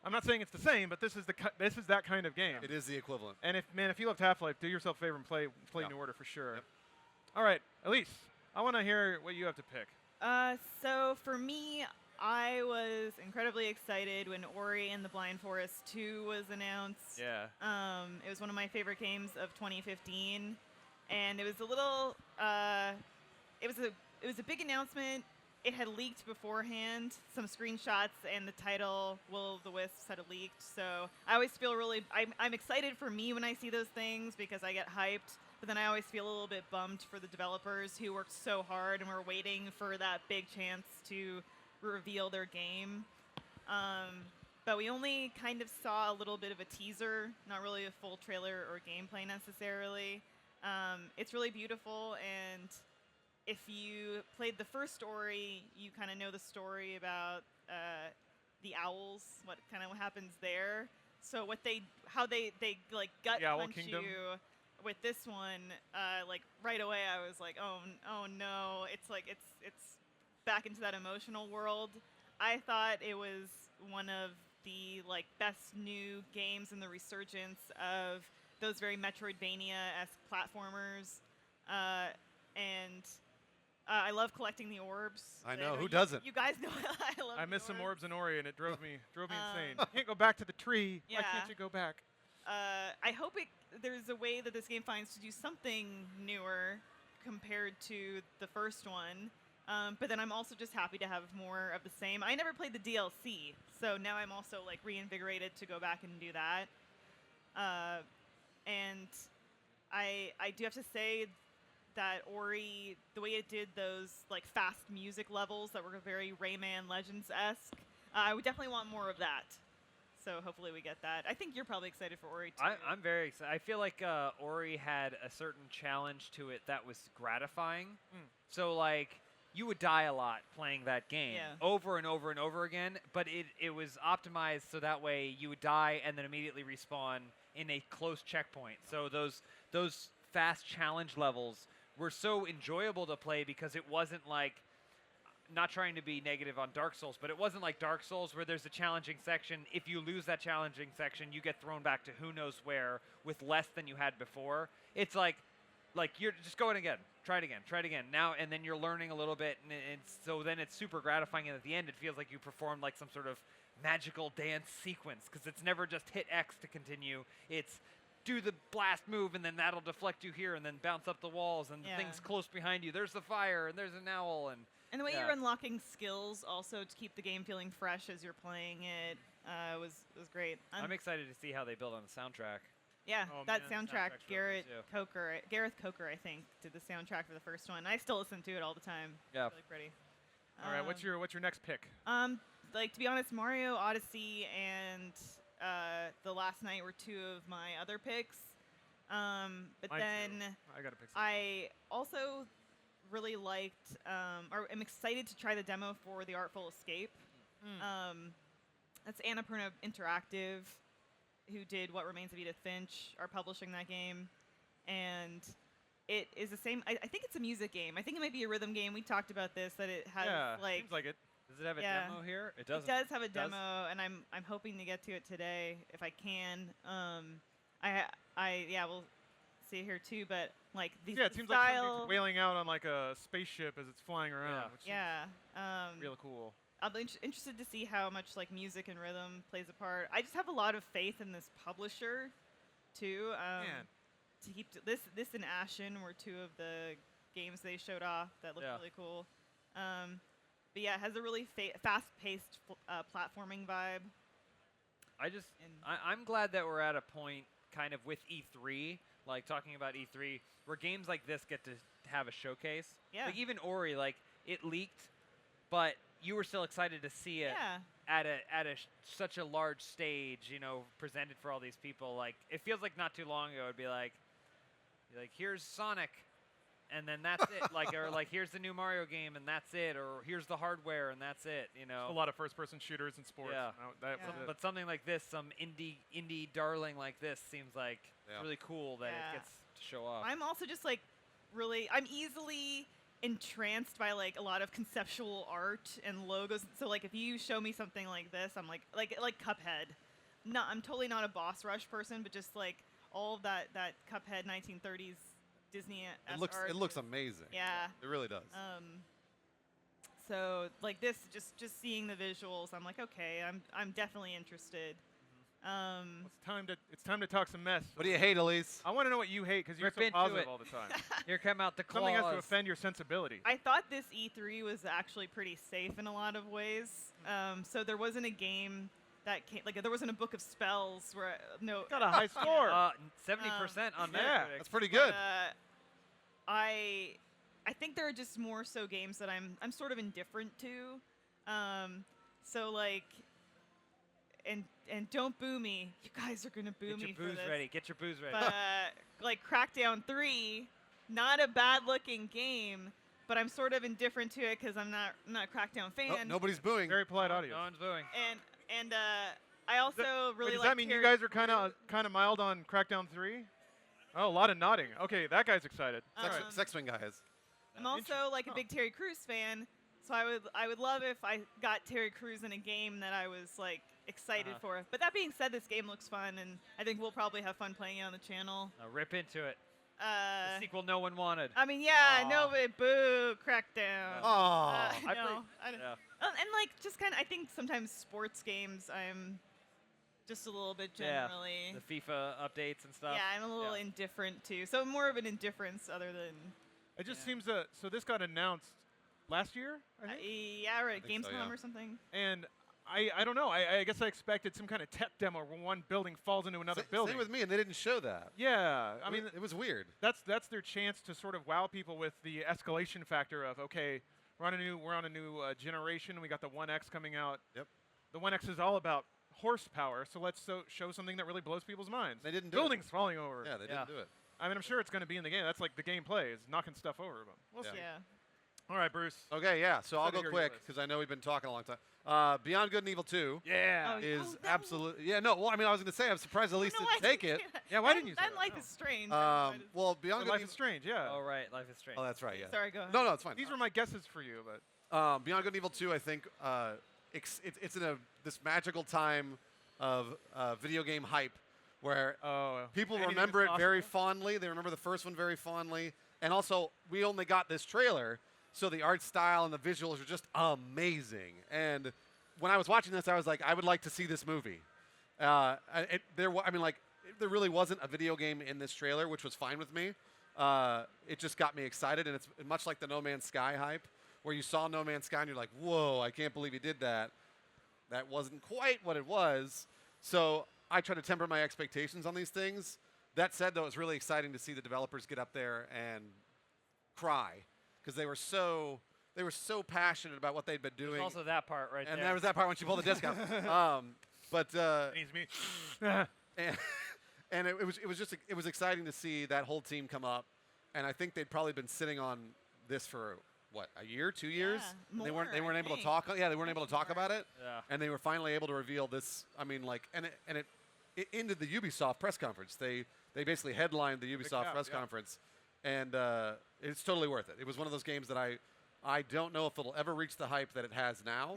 I'm not saying it's the same, but this is that kind of game. It is the equivalent. And if you loved Half-Life, do yourself a favor and play Yeah. New Order for sure. Yep. All right, Elise, I want to hear what you have to pick. So for me, I was incredibly excited when Ori and the Blind Forest 2 was announced. Yeah. It was one of my favorite games of 2015, and it was a little. It was a big announcement. It had leaked beforehand, some screenshots, and the title Will of the Wisps had leaked. So I always feel I'm excited for me when I see those things because I get hyped. But then I always feel a little bit bummed for the developers who worked so hard and were waiting for that big chance to reveal their game. But we only kind of saw a little bit of a teaser, not really a full trailer or gameplay necessarily. It's really beautiful, and if you played the first Ori, you kind of know the story about the owls, what kind of happens there. So how they like gut The Owl punch Kingdom? you with this one, like right away I was like, oh no, it's back into that emotional world. I thought it was one of the like best new games in the resurgence of those very Metroidvania-esque platformers, and I love collecting the orbs. I know, who you, doesn't? You guys know I love. I the missed some orbs. orbs in Ori, and it drove me insane. You can't go back to the tree. Why Yeah. can't you go back? I hope there's a way that this game finds to do something newer compared to the first one. But then I'm also just happy to have more of the same. I never played the DLC, so now I'm also like reinvigorated to go back and do that. And I do have to say that Ori, the way it did those like fast music levels that were very Rayman Legends-esque, I would definitely want more of that. So hopefully we get that. I think you're probably excited for Ori too. I'm very excited. I feel like Ori had a certain challenge to it that was gratifying. So like you would die a lot playing that game over and over and over again, but it was optimized so that way you would die and then immediately respawn in a close checkpoint. So those fast challenge levels were so enjoyable to play because it wasn't like, not trying to be negative on Dark Souls, but it wasn't like Dark Souls where there's a challenging section. If you lose that challenging section, you get thrown back to who knows where with less than you had before. It's like you're just going again, try it again. Now, and then you're learning a little bit, and so then it's super gratifying, and at the end it feels like you performed like some sort of magical dance sequence, because it's never just hit X to continue. It's do the blast move, and then that'll deflect you here, and then bounce up the walls, and the thing's close behind you. There's the fire, and there's an owl, and the way you're unlocking skills also to keep the game feeling fresh as you're playing it was great. I'm excited to see how they build on the soundtrack. Yeah, Oh, that man, soundtrack, soundtrack's really good, Gareth Coker, I think, did the soundtrack for the first one. I still listen to it all the time. Yeah. It's really pretty. All right, what's your next pick? Like, to be honest, Mario Odyssey and The Last Night were two of my other picks. But Mine then too. I gotta pick. I also really liked, or am excited to try the demo for The Artful Escape. That's Annapurna Interactive, who did What Remains of Edith Finch, are publishing that game. And it is the same, I think it's a music game. I think it might be a rhythm game. We talked about this, that it has like... seems like it. Does it have a demo here? It doesn't. It does have a demo, and I'm hoping to get to it today if I can. We'll see it here too, but like these it seems like somebody's wailing out on like a spaceship as it's flying around. Which is real cool. I'll be interested to see how much like music and rhythm plays a part. I just have a lot of faith in this publisher, too. To keep this and Ashen were two of the games they showed off that looked really cool. But yeah, it has a really fast-paced platforming vibe. I'm glad that we're at a point kind of with E3, like talking about E3, where games like this get to have a showcase. Yeah. Like even Ori, like it leaked, but you were still excited to see it. Yeah. such a large stage, you know, presented for all these people. Like, it feels like not too long ago it'd be like here's Sonic, and then that's it. Or here's the new Mario game, and that's it. Or here's the hardware, and that's it. You know, a lot of first-person shooters and sports. Yeah. But something like this, some indie darling like this, seems like really cool that it gets to show off. I'm also just like I'm easily entranced by like a lot of conceptual art and logos. So like if you show me something like this, I'm like Cuphead. No, I'm totally not a boss rush person, but just like all of that Cuphead 1930s Disney art. It looks amazing. Yeah. It really does. So like this, just seeing the visuals, I'm like, okay, I'm definitely interested. It's time to talk some mess. What do you hate, Elise? I want to know what you hate because you're Rip so into positive it. all the time. Here come out the claws. Something has to offend your sensibility. I thought this E3 was actually pretty safe in a lot of ways. So there wasn't a game that came, there wasn't a book of spells where got a high score. 70% on Metacritic. That's pretty good. I think there are just more so games that I'm sort of indifferent to. So like, and don't boo me. You guys are gonna boo me for this. Get your booze ready. But like Crackdown 3, not a bad looking game, but I'm sort of indifferent to it because I'm not a Crackdown fan. Nobody's booing. Very polite audience. No one's booing. And I also really does like. That mean you guys are kind of mild on Crackdown 3? Oh, a lot of nodding. Okay, that guy's excited. Sex Swing guy is. I'm also like a big Terry Crews fan, so I would love if I got Terry Crews in a game that I was like excited for. But that being said, this game looks fun, and I think we'll probably have fun playing it on the channel. Rip into it. The sequel no one wanted. I mean, yeah, no, but boo, Crackdown. And like, just kind of, I think sometimes sports games, I'm just a little bit generally. Yeah, the FIFA updates and stuff. Yeah, I'm a little indifferent too. So more of an indifference other than. It just seems that. So this got announced last year, I think? Yeah, right, Gamescom or something. And I don't know. I guess I expected some kind of tech demo where one building falls into another building. Same with me, and they didn't show that. Yeah, I mean, it was weird. That's their chance to sort of wow people with the escalation factor of, okay, we're on a new generation. We got the 1X coming out. Yep. The 1X is all about horsepower, so let's show something that really blows people's minds. They didn't do buildings falling over. Yeah, they didn't do it. I mean, I'm sure it's going to be in the game. That's like the gameplay is knocking stuff over. But we'll see. Yeah. All right, Bruce. Okay, yeah. So I'll Excited to go hear quick your list. because I know we've been talking a long time. Beyond Good and Evil 2 is absolutely no. Well, I mean, I was going to say I'm surprised Elise didn't take it. Yeah, why didn't you? Then Life is Strange. Well, Beyond Good Life and is Strange. Yeah. Oh right, Life is Strange. Oh, that's right. Yeah. Sorry, go ahead. No, it's fine. These were my guesses for you, but Beyond Good and Evil 2, I think it's in this magical time of video game hype where people remember it very fondly. They remember the first one very fondly. And also, we only got this trailer, so the art style and the visuals are just amazing. And when I was watching this, I was like, I would like to see this movie. There really wasn't a video game in this trailer, which was fine with me. It just got me excited, and it's much like the No Man's Sky hype, where you saw No Man's Sky and you're like, whoa, I can't believe he did that. That wasn't quite what it was. So I try to temper my expectations on these things. That said, though, it's really exciting to see the developers get up there and cry because they were so passionate about what they'd been doing. There's also that part right there. And there was that part when she pulled the disc out. Needs me. and it was exciting to see that whole team come up. And I think they'd probably been sitting on this for what, a year, 2 years? Yeah, they weren't able to talk. Yeah, they weren't able to talk about it. Yeah. And they were finally able to reveal this. I mean, like, and it ended the Ubisoft press conference. They basically headlined the Ubisoft press conference, and it's totally worth it. It was one of those games that I don't know if it'll ever reach the hype that it has now,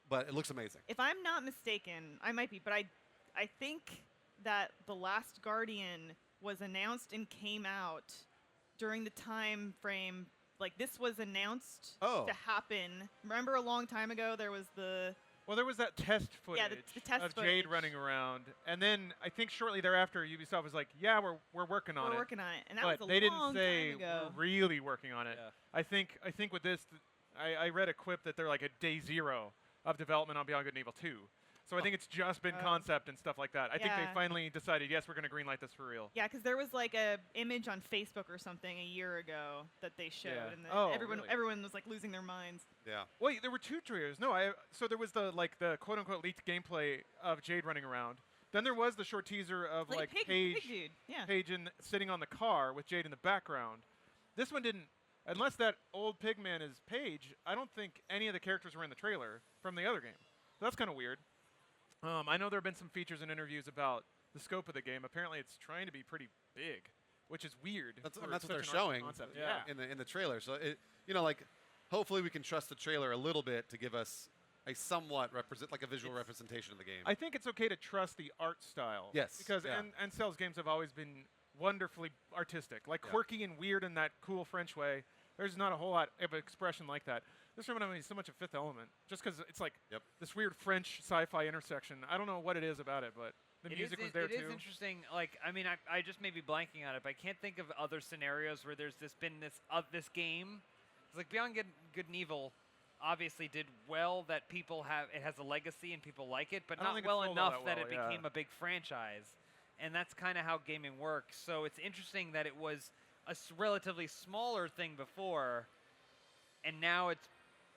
but it looks amazing. If I'm not mistaken, I might be, but I think that The Last Guardian was announced and came out during the time frame. Like, this was announced to happen. Remember a long time ago there was the... Well, there was that test footage the test of footage. Jade running around, and then I think shortly thereafter Ubisoft was like, "Yeah, we're working on it." We're working on it, and that but was a they long didn't say time ago. we're really working on it. Yeah. I think with this, I read a quip that they're like at day 0 of development on Beyond Good and Evil 2. So I think it's just been concept and stuff like that. I think they Yeah. finally decided, yes, we're going to greenlight this for real. Yeah, because there was like a image on Facebook or something a year ago that they showed, Yeah. and Oh, everyone really? everyone was like losing their minds. Yeah. Wait, there were 2 trailers. No, so there was the quote unquote leaked gameplay of Jade running around. Then there was the short teaser of Like Pig Dude, yeah. Paige sitting on the car with Jade in the background. This one didn't, unless that old pig man is Paige. I don't think any of the characters were in the trailer from the other game. So that's kind of weird. I know there have been some features and interviews about the scope of the game. Apparently, it's trying to be pretty big, which is weird. That's for what such they're an artsy showing concept. Yeah. in the trailer. So hopefully we can trust the trailer a little bit to give us a somewhat a visual representation of the game. I think it's okay to trust the art style. Yes, Because yeah. Ansel's games have always been wonderfully artistic, like quirky and weird in that cool French way. There's not a whole lot of expression like that. This reminded me so much of Fifth Element, just because it's like this weird French sci-fi intersection. I don't know what it is about it, but the music was there too. It is interesting. Like, I mean, I just may be blanking on it, but I can't think of other scenarios where there's been this game. It's like Beyond Good and Evil obviously did well, that it has a legacy and people like it, but I don't not think it well sold all enough that that it well, yeah. became a big franchise. And that's kind of how gaming works. So it's interesting that it was a relatively smaller thing before, and now it's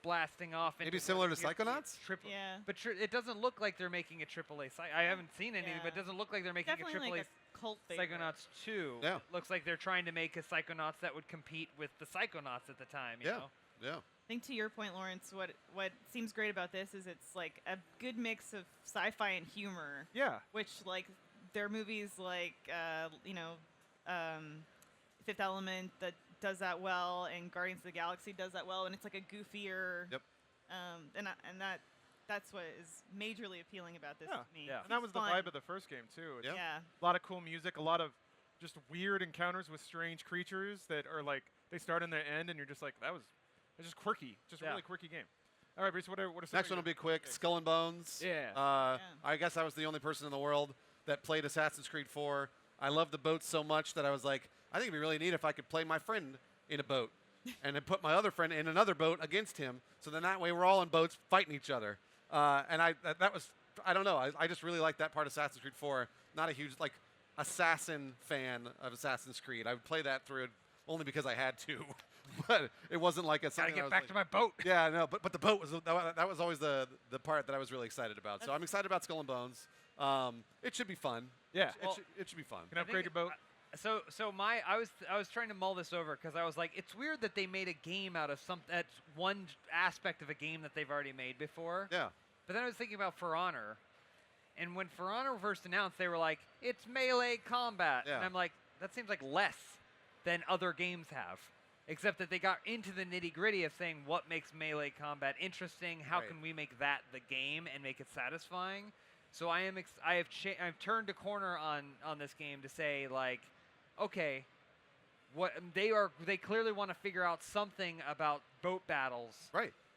blasting off. Maybe into similar to what appears Psychonauts? be triple- Yeah. But it doesn't look like they're making a AAA. I haven't seen anything, but it doesn't look like they're making Definitely a AAA. like a cult favorite. Psychonauts 2. Yeah. It looks like they're trying to make a Psychonauts that would compete with the Psychonauts at the time. You know? Yeah. I think to your point, Lawrence, what seems great about this is it's like a good mix of sci-fi and humor. Yeah. Which like there are movies like Fifth Element that does that well, and Guardians of the Galaxy does that well, and it's like a goofier. Yep. That's what is majorly appealing about this Yeah. to me. Yeah. It's And that was the fun. vibe of the first game too. It's Yeah. A lot of cool music, a lot of just weird encounters with strange creatures that are like they start and they end, and you're just like it's just quirky, just a really quirky game. All right, Bruce, what are some Next of one will your be quick. picks? Skull and Bones. Yeah. I guess I was the only person in the world that played Assassin's Creed 4. I love the boats so much that I was like, I think it'd be really neat if I could play my friend in a boat and then put my other friend in another boat against him. So then that way we're all in boats fighting each other. And that was, I don't know, I just really like that part of Assassin's Creed 4. Not a huge, assassin fan of Assassin's Creed. I would play that through it only because I had to. But it wasn't like a Gotta get back to my boat. Yeah, no, but the boat was that was always the part that I was really excited about. So I'm excited about Skull and Bones. It should be fun. Yeah, it should be fun. Can I upgrade your boat? So I was trying to mull this over because I was like, it's weird that they made a game out of that's one aspect of a game that they've already made before. Yeah. But then I was thinking about For Honor, and when For Honor first announced, they were like, it's melee combat, Yeah. and I'm like, that seems like less than other games have. Except that they got into the nitty-gritty of saying what makes melee combat interesting, how can we make that the game and make it satisfying. So I've turned a corner on this game to say, like, okay, what they clearly want to figure out something about boat battles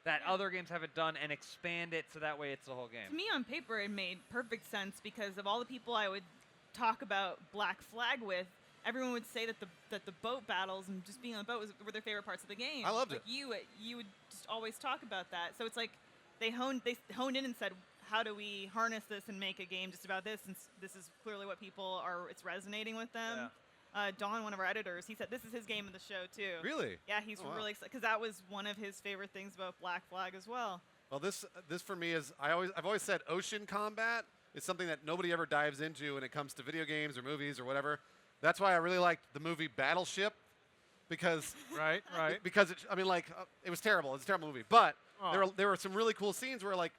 that other games haven't done and expand it so that way it's the whole game. To me, on paper, it made perfect sense because of all the people I would talk about Black Flag with. Everyone would say that the boat battles and just being on a boat were their favorite parts of the game. I loved it. You would just always talk about that. So it's like they honed in and said, how do we harness this and make a game just about this? And this is clearly what it's resonating with them. Yeah. Don, one of our editors, he said this is his game of the show too. Really? Yeah, he's really excited because that was one of his favorite things about Black Flag as well. Well, this for me is I've always said ocean combat is something that nobody ever dives into when it comes to video games or movies or whatever. That's why I really liked the movie Battleship, because right. Because it was terrible. It's a terrible movie, but there were some really cool scenes where like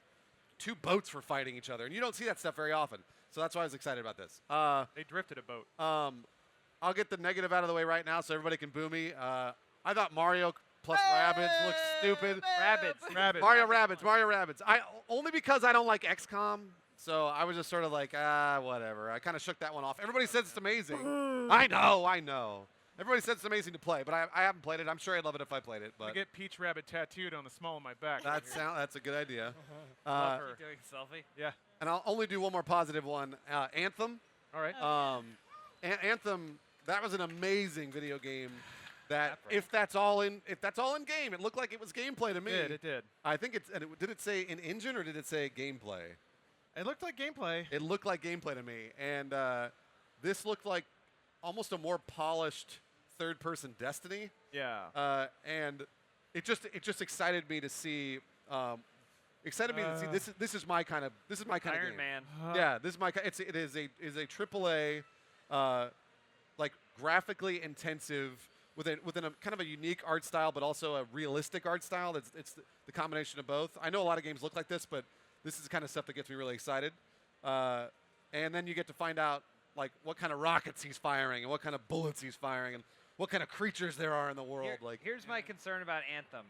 two boats were fighting each other, and you don't see that stuff very often. So that's why I was excited about this. They drifted a boat. I'll get the negative out of the way right now, so everybody can boo me. I thought Mario plus Rabbids looked stupid. Rabbids. Mario Rabbids. Only because I don't like XCOM. So I was just sort of like, whatever. I kind of shook that one off. Everybody says it's amazing. I know. Everybody says it's amazing to play, but I haven't played it. I'm sure I'd love it if I played it. But I get Peach Rabbit tattooed on the small of my back. That's a good idea. Love her. Doing a selfie. Yeah. And I'll only do one more positive one. Anthem. All right. Anthem. That was an amazing video game. That if that's all in game, it looked like it was gameplay to me. It did. I think did it say in engine or did it say gameplay? It looked like gameplay. It looked like gameplay to me, and this looked like almost a more polished third-person Destiny. Yeah. And it just excited me to see. This is my kind of Iron game. Man. Yeah, this is my. It is a AAA, like graphically intensive within a kind of a unique art style, but also a realistic art style. It's the combination of both. I know a lot of games look like this, but this is the kind of stuff that gets me really excited. And then you get to find out like what kind of rockets he's firing and what kind of bullets he's firing and what kind of creatures there are in the world. Here's my concern about Anthem.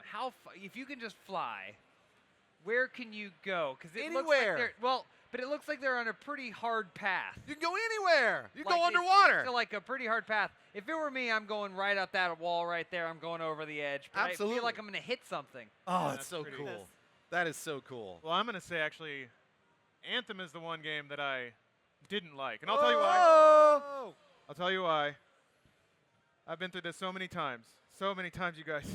If you can just fly, where can you go? Because it looks like Anywhere. but it looks like they're on a pretty hard path. You can go anywhere. You can Like, go underwater. Like a pretty hard path. If it were me, I'm going right up that wall right there. I'm going over the edge. But Absolutely. I feel like I'm going to hit something. Oh, Yeah, that's so pretty cool. cool. That is so cool. Well, I'm going to say, actually, Anthem is the one game that I didn't like. And I'll tell you why. Oh! I'll tell you why. I've been through this so many times. So many times, you guys.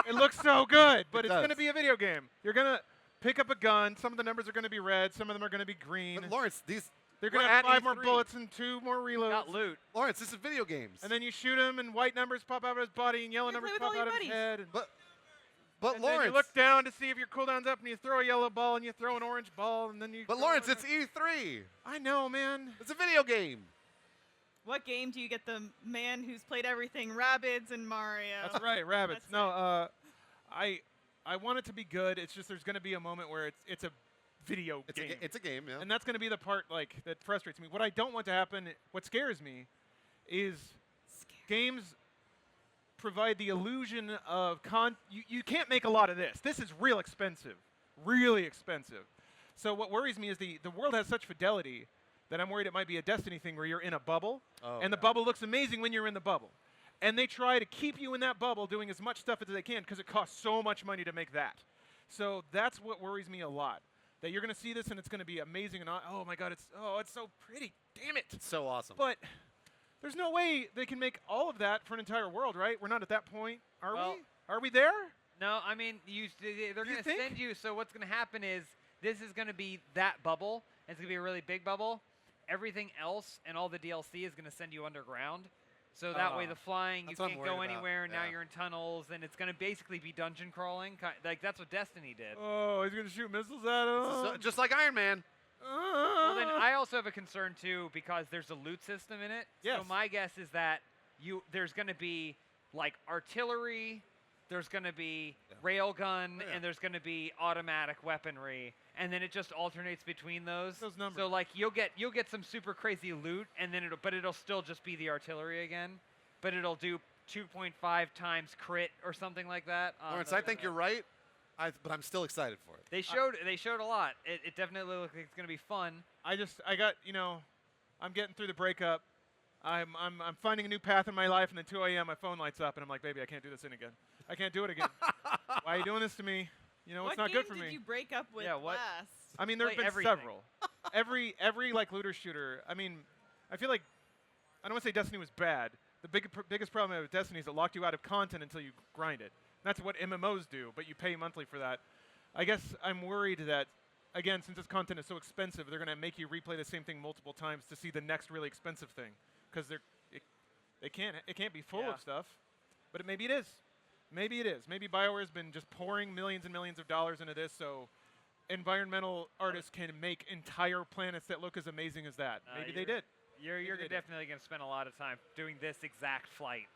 It looks so good, but it's going to be a video game. You're going to pick up a gun. Some of the numbers are going to be red. Some of them are going to be green. But Lawrence, they're going to have 5 more bullets and 2 more reloads. Got loot. Lawrence, this is video games. And then you shoot him, and white numbers pop out of his body, and yellow numbers pop out of his head. But and Lawrence, then you look down to see if your cooldown's up, and you throw a yellow ball, and you throw an orange ball, and then you. But Lawrence, it's E3. I know, man. It's a video game. What game do you get the man who's played everything, Rabbids and Mario? That's right, rabbits. No, I want it to be good. It's just there's going to be a moment where it's a video game. It's a game, yeah. And that's going to be the part that frustrates me. What I don't want to happen, what scares me, is games provide the illusion of you can't make a lot of this. This is real expensive, really expensive. So what worries me is the world has such fidelity that I'm worried it might be a Destiny thing where you're in a bubble, and the bubble looks amazing when you're in the bubble. And they try to keep you in that bubble doing as much stuff as they can because it costs so much money to make that. So that's what worries me a lot. That you're going to see this and it's going to be amazing and oh my god, it's so pretty. Damn it. It's so awesome. But there's no way they can make all of that for an entire world, right? We're not at that point, are we? Are we there? No, I mean they're going to send you. So what's going to happen is this is going to be that bubble. And it's going to be a really big bubble. Everything else and all the DLC is going to send you underground. So that way the flying, you can't go anywhere, and now you're in tunnels, and it's going to basically be dungeon crawling. Like, that's what Destiny did. Oh, he's going to shoot missiles at him. Just like Iron Man. Well, then I also have a concern, too, because there's a loot system in it. Yes. So my guess is that there's going to be, like, artillery, there's going to be railgun, and there's going to be automatic weaponry. And then it just alternates between those. Those numbers. So like you'll get some super crazy loot, and then it'll still just be the artillery again, but it'll do 2.5 times crit or something like that. Lawrence, I think you're right, but I'm still excited for it. They showed a lot. It definitely looks like it's gonna be fun. I'm getting through the breakup. I'm finding a new path in my life, and then 2 a.m. my phone lights up, and I'm like, baby, I can't do this again. I can't do it again. Why are you doing this to me? You know, it's not good for me. What game did you break up with last? I mean, there have been several. every like looter shooter. I mean, I feel like I don't want to say Destiny was bad. The biggest problem with Destiny is it locked you out of content until you grind it. That's what MMOs do, but you pay monthly for that. I guess I'm worried that, again, since this content is so expensive, they're going to make you replay the same thing multiple times to see the next really expensive thing, because it can't be full of stuff, but maybe it is. Maybe it is. Maybe BioWare has been just pouring millions and millions of dollars into this, so environmental artists can make entire planets that look as amazing as that. Maybe they did. You're definitely going to spend a lot of time doing this exact flight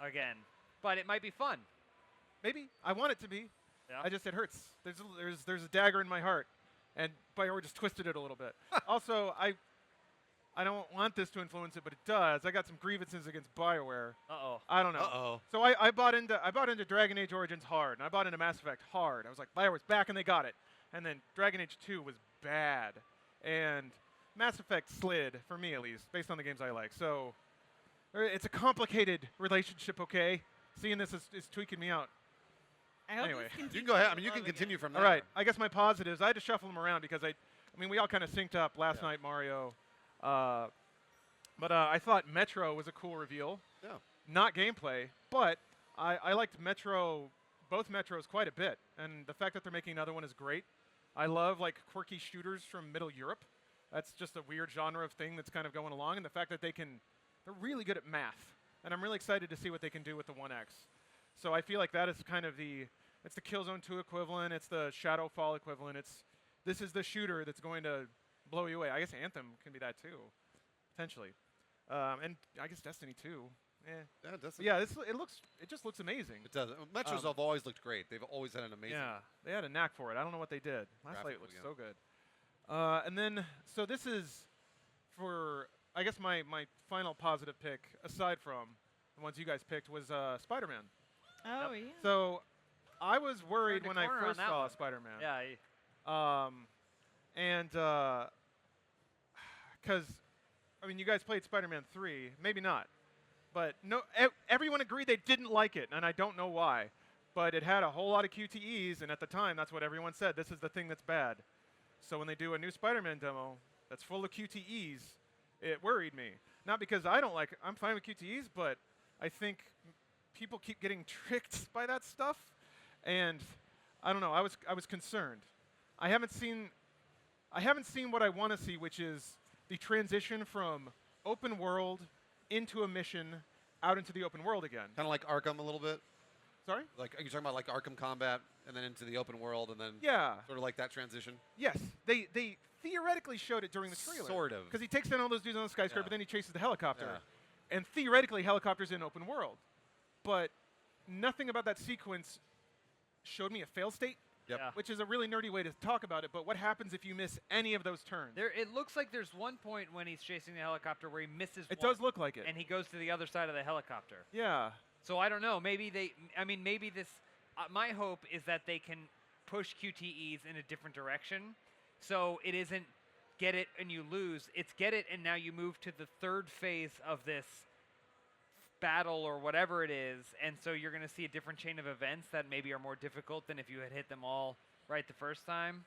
again, but it might be fun. Maybe. I want it to be. Yeah. It hurts. There's a dagger in my heart, and BioWare just twisted it a little bit. Also, I don't want this to influence it, but it does. I got some grievances against BioWare. Uh-oh. I don't know. Uh-oh. So I bought into Dragon Age Origins hard, and I bought into Mass Effect hard. I was like, BioWare's back, and they got it. And then Dragon Age 2 was bad, and Mass Effect slid, for me at least, based on the games I like. So it's a complicated relationship, okay? Seeing this is tweaking me out. Anyway, you can go ahead. I mean, you can continue from there. All right. I guess my positives, I had to shuffle them around because I mean, we all kind of synced up last night, Mario. But I thought Metro was a cool reveal. Yeah. Not gameplay, but I liked both Metros quite a bit. And the fact that they're making another one is great. I love like quirky shooters from Middle Europe. That's just a weird genre of thing that's kind of going along, and the fact that they're really good at math, and I'm really excited to see what they can do with the 1X. So I feel like that is kind of it's the Killzone 2 equivalent, it's the Shadowfall equivalent, this is the shooter that's going to blow you away. I guess Anthem can be that too, potentially. And I guess Destiny 2. Yeah, Destiny. Yeah, it just looks amazing. It does. Metros have always looked great. They've always had an amazing. Yeah, they had a knack for it. I don't know what they did. Last Light looks so good. And then, so this is for, I guess my final positive pick, aside from the ones you guys picked, was Spider-Man. Oh, yeah. So I was worried when I first saw one. Spider-Man. Yeah. And because, I mean, you guys played Spider-Man 3, maybe not. But no, everyone agreed they didn't like it, and I don't know why. But it had a whole lot of QTEs, and at the time, that's what everyone said. This is the thing that's bad. So when they do a new Spider-Man demo that's full of QTEs, it worried me. Not because I don't like it. I'm fine with QTEs, but I think people keep getting tricked by that stuff. And I don't know. I was concerned. I haven't seen what I want to see, which is the transition from open world into a mission, out into the open world again. Kind of like Arkham a little bit. Sorry? Like, are you talking about like Arkham Combat and then into the open world and then sort of like that transition? Yes. They theoretically showed it during the trailer. Sort of. Because he takes down all those dudes on the skyscraper, but then he chases the helicopter. Yeah. And theoretically, helicopter's in open world. But nothing about that sequence showed me a fail state. Yep. Yeah. Which is a really nerdy way to talk about it, but what happens if you miss any of those turns? It looks like there's one point when he's chasing the helicopter where he misses It one, does look like it. and he goes to the other side of the helicopter. Yeah. So I don't know. Maybe maybe this. My hope is that they can push QTEs in a different direction, so it isn't get it and you lose. It's get it and now you move to the third phase of this battle or whatever it is, and so you're going to see a different chain of events that maybe are more difficult than if you had hit them all right the first time.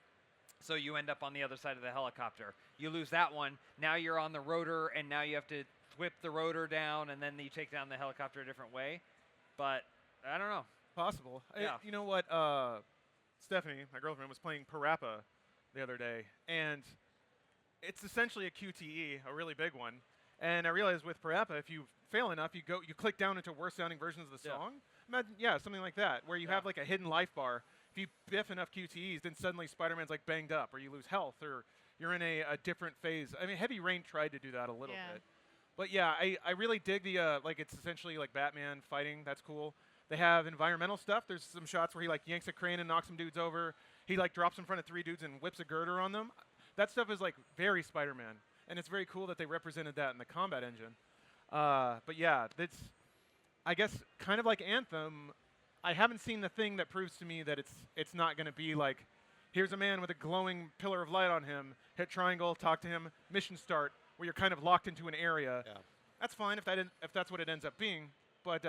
So you end up on the other side of the helicopter. You lose that one. Now you're on the rotor, and now you have to whip the rotor down, and then you take down the helicopter a different way. But I don't know. Possible. Yeah. You know what? Stephanie, my girlfriend, was playing Parappa the other day, and it's essentially a QTE, a really big one. And I realized with Parappa, if you fail enough, you click down into worse sounding versions of the song. Imagine, something like that, where you have like a hidden life bar. If you biff enough QTEs, then suddenly Spider-Man's like banged up, or you lose health, or you're in a different phase. I mean, Heavy Rain tried to do that a little bit. But yeah, I really dig the, like it's essentially like Batman fighting. That's cool. They have environmental stuff. There's some shots where he like yanks a crane and knocks some dudes over. He like drops in front of 3 dudes and whips a girder on them. That stuff is like very Spider-Man. And it's very cool that they represented that in the combat engine. But yeah, that's, I guess, kind of like Anthem. I haven't seen the thing that proves to me that it's not going to be like, here's a man with a glowing pillar of light on him, hit triangle, talk to him, mission start, where you're kind of locked into an area. Yeah. That's fine if that's what it ends up being. But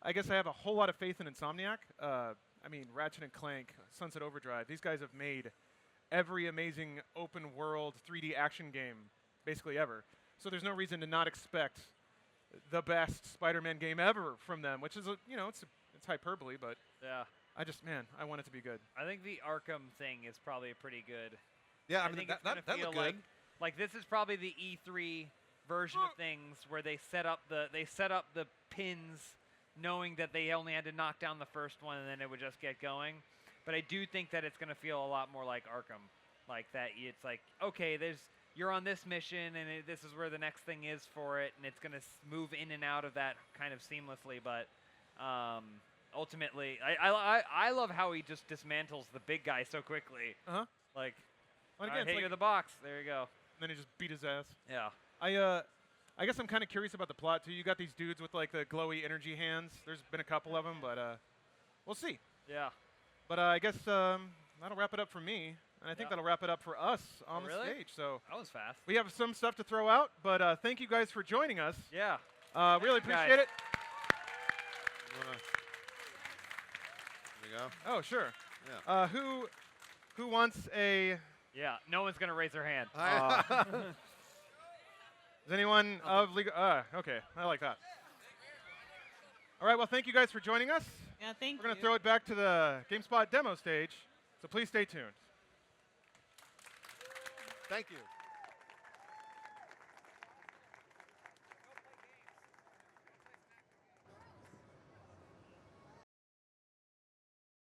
I guess I have a whole lot of faith in Insomniac. I mean, Ratchet and Clank, Sunset Overdrive, these guys have made every amazing open world 3D action game basically ever. So there's no reason to not expect the best Spider-Man game ever from them, which is, it's hyperbole, but yeah. I want it to be good. I think the Arkham thing is probably pretty good. Yeah, I think mean, it's that gonna looked feel good. like this is probably the E3 version of things where they set up the pins knowing that they only had to knock down the first one and then it would just get going. But I do think that it's going to feel a lot more like Arkham. Like that it's like, okay, you're on this mission and this is where the next thing is for it, and it's going to move in and out of that kind of seamlessly. But ultimately, I love how he just dismantles the big guy so quickly. Uh-huh. Like, Well, I again, hit it's you like- with the box. There you go. Then he just beat his ass. Yeah. I guess I'm kind of curious about the plot too. You got these dudes with like the glowy energy hands. There's been a couple of them, but we'll see. Yeah. But I guess that'll wrap it up for me, and I think that'll wrap it up for us on the really? stage. So That was fast. we have some stuff to throw out, but thank you guys for joining us. Yeah. Really you guys. appreciate it. There you go. Oh, sure. Yeah. Who wants a? Yeah. No one's gonna raise their hand. Is anyone of legal? Okay, I like that. All right, well, thank you guys for joining us. Yeah, thank you. We're going to throw it back to the GameSpot demo stage, so please stay tuned. Thank you.